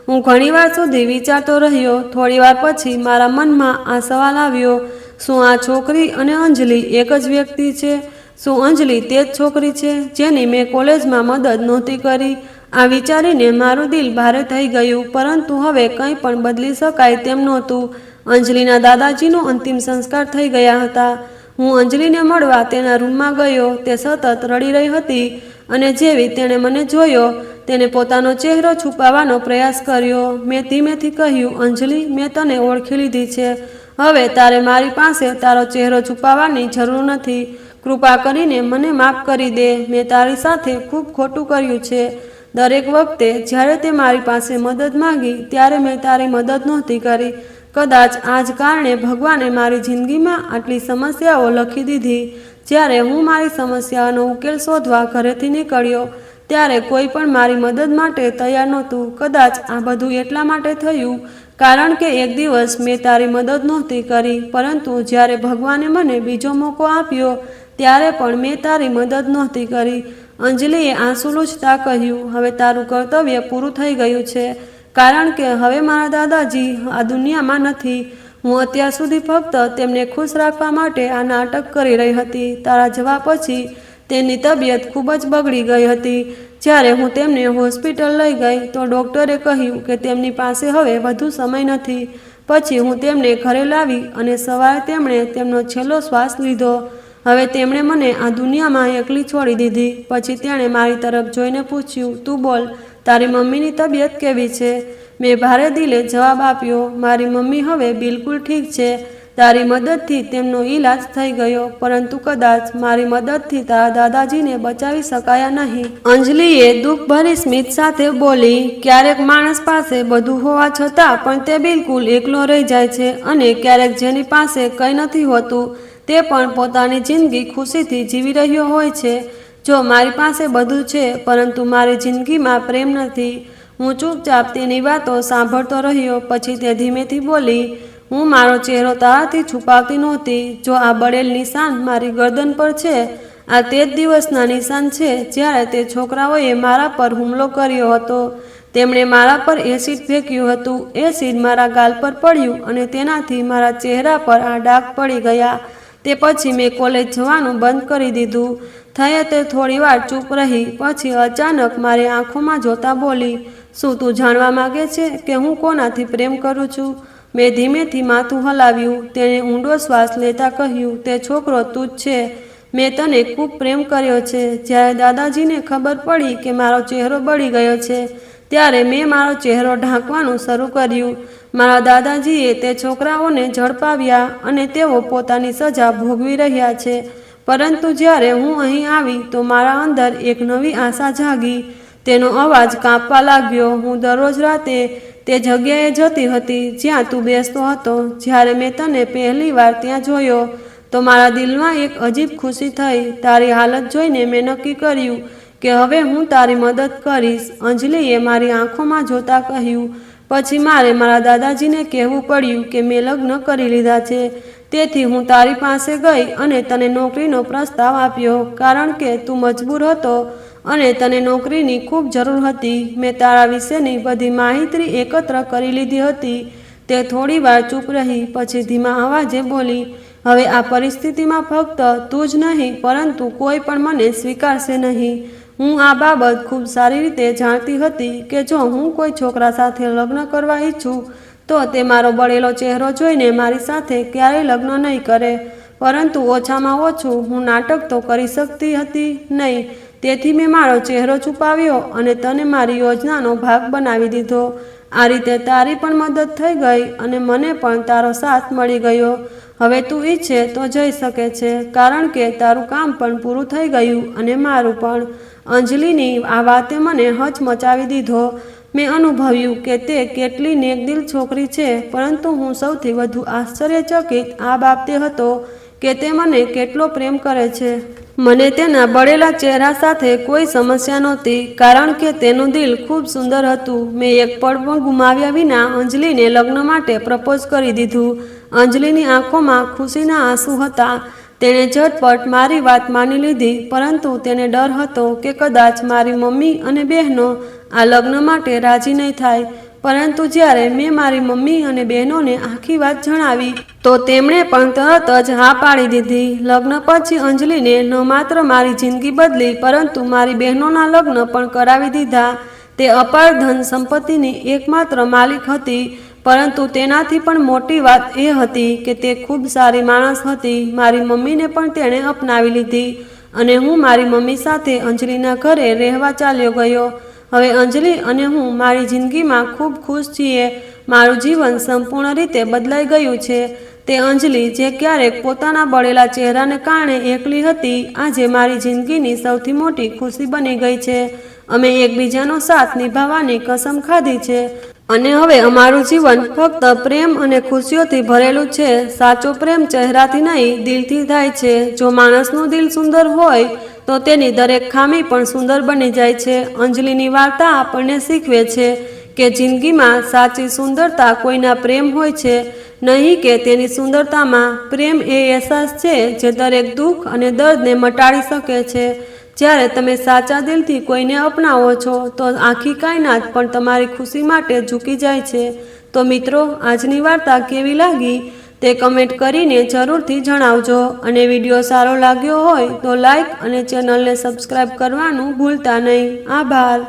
હું ઘણીવાર સુધી વિચારતો રહ્યો. થોડીવાર પછી મારા મનમાં આ સવાલ આવ્યો, શું આ છોકરી અને અંજલિ એક જ વ્યક્તિ છે? શું અંજલિ તે જ છોકરી છે જેની મેં કોલેજમાં મદદ નહોતી કરી? આ વિચારીને મારું દિલ ભારે થઈ ગયું, પરંતુ હવે કંઈ પણ બદલી શકાય તેમ નહોતું. અંજલિના દાદાજીનો અંતિમ સંસ્કાર થઈ ગયા હતા. હું અંજલિને મળવા તેના રૂમમાં ગયો. તે સતત રડી રહી હતી અને જેવી તેણે મને જોયો તેને પોતાનો ચહેરો છુપાવવાનો પ્રયાસ કર્યો. મેં ધીમેથી કહ્યું, અંજલિ, મેં તને ઓળખી લીધી છે. હવે તારે મારી પાસે તારો ચહેરો છુપાવવાની જરૂર નથી. કૃપા કરીને મને માફ કરી દે. મેં તારી સાથે ખૂબ ખોટું કર્યું છે. દરેક વખતે જ્યારે તે મારી પાસે મદદ માંગી ત્યારે મેં તારી મદદ નહોતી કરી. કદાચ આ જ કારણે ભગવાને મારી જિંદગીમાં આટલી સમસ્યાઓ લખી દીધી. જ્યારે હું મારી સમસ્યાનો ઉકેલ શોધવા ઘરેથી નીકળ્યો ત્યારે કોઈ પણ મારી મદદ માટે તૈયાર નહોતું. કદાચ આ બધું એટલા માટે થયું કારણ કે એક દિવસ મેં તારી મદદ નહોતી કરી, પરંતુ જ્યારે ભગવાને મને બીજો મોકો આપ્યો ત્યારે પણ મેં તારી મદદ નહોતી કરી. અંજલિએ આંસુ લૂછતા કહ્યું, હવે તારું કર્તવ્ય પૂરું થઈ ગયું છે, કારણ કે હવે મારા દાદાજી આ દુનિયામાં નથી. હું અત્યાર સુધી ફક્ત તેમને ખુશ રાખવા માટે આ નાટક કરી રહી હતી. તારા જવા પછી તેની તબિયત ખૂબ જ બગડી ગઈ હતી. જ્યારે હું તેમને હોસ્પિટલ લઈ ગઈ તો ડૉક્ટરે કહ્યું કે તેમની પાસે હવે વધુ સમય નથી. પછી હું તેમને ઘરે લાવી અને સવારે તેમણે તેમનો છેલ્લો શ્વાસ લીધો. હવે તેમણે મને આ દુનિયામાં એકલી છોડી દીધી. પછી તેણે મારી તરફ જોઈને પૂછ્યું, તું બોલ, તારી મમ્મીની તબિયત કેવી છે? મેં ભારે દિલે જવાબ આપ્યો, મારી મમ્મી હવે બિલકુલ ઠીક છે. તારી મદદથી તેમનો ઈલાજ થઈ ગયો, પરંતુ કદાચ મારી મદદથી તારા દાદાજીને બચાવી શકાયા નહીં. અંજલિએ દુઃખભરી સ્મિત સાથે બોલી, ક્યારેક માણસ પાસે બધું હોવા છતાં પણ તે બિલકુલ એકલો રહી જાય છે, અને ક્યારેક જેની પાસે કંઈ નથી હોતું તે પણ પોતાની જિંદગી ખુશીથી જીવી રહ્યો હોય છે. જો મારી પાસે બધું છે પરંતુ મારી જિંદગીમાં પ્રેમ નથી. હું ચૂપચાપ તેની વાતો સાંભળતો રહ્યો. પછી તે ધીમેથી બોલી, હું મારો ચહેરો તારાથી છુપાવતી નહોતી. જો આ બળેલ નિશાન મારી ગરદન પર છે, આ તે જ દિવસના નિશાન છે જ્યારે તે છોકરાઓએ મારા પર હુમલો કર્યો હતો. તેમણે મારા પર એસિડ ફેંક્યું હતું. એસિડ મારા ગાલ પર પડ્યું અને તેનાથી મારા ચહેરા પર આ ડાઘ પડી ગયા. તે પછી મેં કોલેજ જવાનું બંધ કરી દીધું. થયે તે થોડીવાર ચૂપ રહી. પછી અચાનક મારી આંખોમાં જોતા બોલી, શું તું જાણવા માંગે છે કે હું કોનાથી પ્રેમ કરું છું? મેં ધીમેથી માથું હલાવ્યું. તેણે ઊંડો શ્વાસ લેતા કહ્યું, તે છોકરો તું જ છે. મેં તને ખૂબ પ્રેમ કર્યો છે. જ્યારે દાદાજીને ખબર પડી કે મારો ચહેરો બળી ગયો છે, ત્યારે મેં મારો ચહેરો ઢાંકવાનું શરૂ કર્યું. મારા દાદાજીએ તે છોકરાઓને ઝડપાવ્યા અને તેઓ પોતાની સજા ભોગવી રહ્યા છે. પરંતુ જ્યારે હું અહીં આવી તો મારા અંદર એક નવી આશા જાગી. તેનો અવાજ કાંપવા લાગ્યો. હું દરરોજ રાતે તે જગ્યાએ જતી હતી જ્યાં તું બેસતો હતો. જ્યારે મેં તને પહેલી વાર ત્યાં જોયો તો મારા દિલમાં એક અજીબ ખુશી થઈ. તારી હાલત જોઈને મેં નક્કી કર્યું કે હવે હું તારી મદદ કરીશ. અંજલિએ મારી આંખોમાં જોતા કહ્યું. પછી મારે મારા દાદાજીને કહેવું પડ્યું કે મેં લગ્ન કરી લીધા છે. તેથી હું તારી પાસે ગઈ અને તને નોકરીનો પ્રસ્તાવ આપ્યો, કારણ કે તું મજબૂર હતો અને તને નોકરીની ખૂબ જરૂર હતી. મેં તારા વિશેની બધી માહિતી એકત્ર કરી લીધી હતી. તે થોડી વાર ચૂપ રહી. પછી ધીમા અવાજે બોલી, હવે આ પરિસ્થિતિમાં ફક્ત તું જ નહીં પરંતુ કોઈ પણ મને સ્વીકારશે નહીં. હું આ બાબત ખૂબ સારી રીતે જાણતી હતી કે જો હું કોઈ છોકરા સાથે લગ્ન કરવા ઈચ્છું તો તે મારો બળેલો ચહેરો જોઈને મારી સાથે ક્યારેય લગ્ન નહીં કરે. પરંતુ ઓછામાં ઓછું હું નાટક તો કરી શકતી હતી નહીં. તેથી મેં મારો ચહેરો છુપાવ્યો અને તને મારી યોજનાનો ભાગ બનાવી દીધો. આ રીતે તારી પણ મદદ થઈ ગઈ અને મને પણ તારો સાથ મળી ગયો. હવે તું ઈચ્છે તો જઈ શકે છે, કારણ કે તારું કામ પણ પૂરું થઈ ગયું અને મારું પણ. અંજલિની આ વાતે મને હચમચાવી દીધો. મેં અનુભવ્યું કે તે કેટલી નેકદિલ છોકરી છે, પરંતુ હું સૌથી વધુ આશ્ચર્યચકિત આ બાબતે હતો કે તે મને કેટલો પ્રેમ કરે છે. મને તેના બળેલા ચહેરા સાથે કોઈ સમસ્યા નહોતી, કારણ કે તેનું દિલ ખૂબ સુંદર હતું. મેં એક પળ પણ ગુમાવ્યા વિના અંજલિને લગ્ન માટે પ્રપોઝ કરી દીધું. અંજલિની આંખોમાં ખુશીના આંસુ હતા. તેણે ઝટપટ મારી વાત માની લીધી, પરંતુ તેને ડર હતો કે કદાચ મારી મમ્મી અને બહેનો આ લગ્ન માટે રાજી નહીં થાય. પરંતુ જ્યારે મેં મારી મમ્મી અને બહેનોને આખી વાત જણાવી તો તેમણે પણ તરત જ હા પાડી દીધી. લગ્ન પછી અંજલિને ન માત્ર મારી જિંદગી બદલી પરંતુ મારી બહેનોના લગ્ન પણ કરાવી દીધા. તે અપાર ધન સંપત્તિની એકમાત્ર માલિક હતી, પરંતુ તેનાથી પણ મોટી વાત એ હતી કે તે ખૂબ સારી માણસ હતી. મારી મમ્મીને પણ તેણે અપનાવી લીધી અને હું મારી મમ્મી સાથે અંજલિના ઘરે રહેવા ચાલ્યો ગયો. હવે અંજલિ અને હું મારી જિંદગીમાં ખૂબ ખુશ છીએ. મારું જીવન સંપૂર્ણ રીતે બદલાઈ ગયું છે. તે અંજલિ જે ક્યારેક પોતાના બળેલા ચહેરાને કારણે એકલી હતી, આજે મારી જિંદગીની સૌથી મોટી ખુશી બની ગઈ છે. અમે એકબીજાનો સાથ નિભાવવાની કસમ ખાધી છે અને હવે અમારું જીવન ફક્ત પ્રેમ અને ખુશીઓથી ભરેલું છે. સાચો પ્રેમ ચહેરાથી નહીં, દિલથી થાય છે. જો માણસનું દિલ સુંદર હોય તો તેની દરેક ખામી પણ સુંદર બની જાય છે. અંજલિની વાર્તા આપણને શીખવે છે કે જિંદગીમાં સાચી સુંદરતા કોઈના પ્રેમ હોય છે, નહીં કે તેની સુંદરતામાં. પ્રેમ એ અહેસાસ છે જે દરેક દુઃખ અને દર્દને મટાડી શકે છે. જ્યારે તમે સાચા દિલથી કોઈને અપનાવો છો તો આખી કાયનાત પણ તમારી ખુશી માટે ઝૂકી જાય છે. તો મિત્રો, આજની વાર્તા કેવી લાગી તે કમેન્ટ કરીને જરૂરથી જણાવજો. અને વિડીયો સારો લાગ્યો હોય તો લાઈક અને ચેનલને સબસ્ક્રાઈબ કરવાનું ભૂલતા નહીં. આભાર.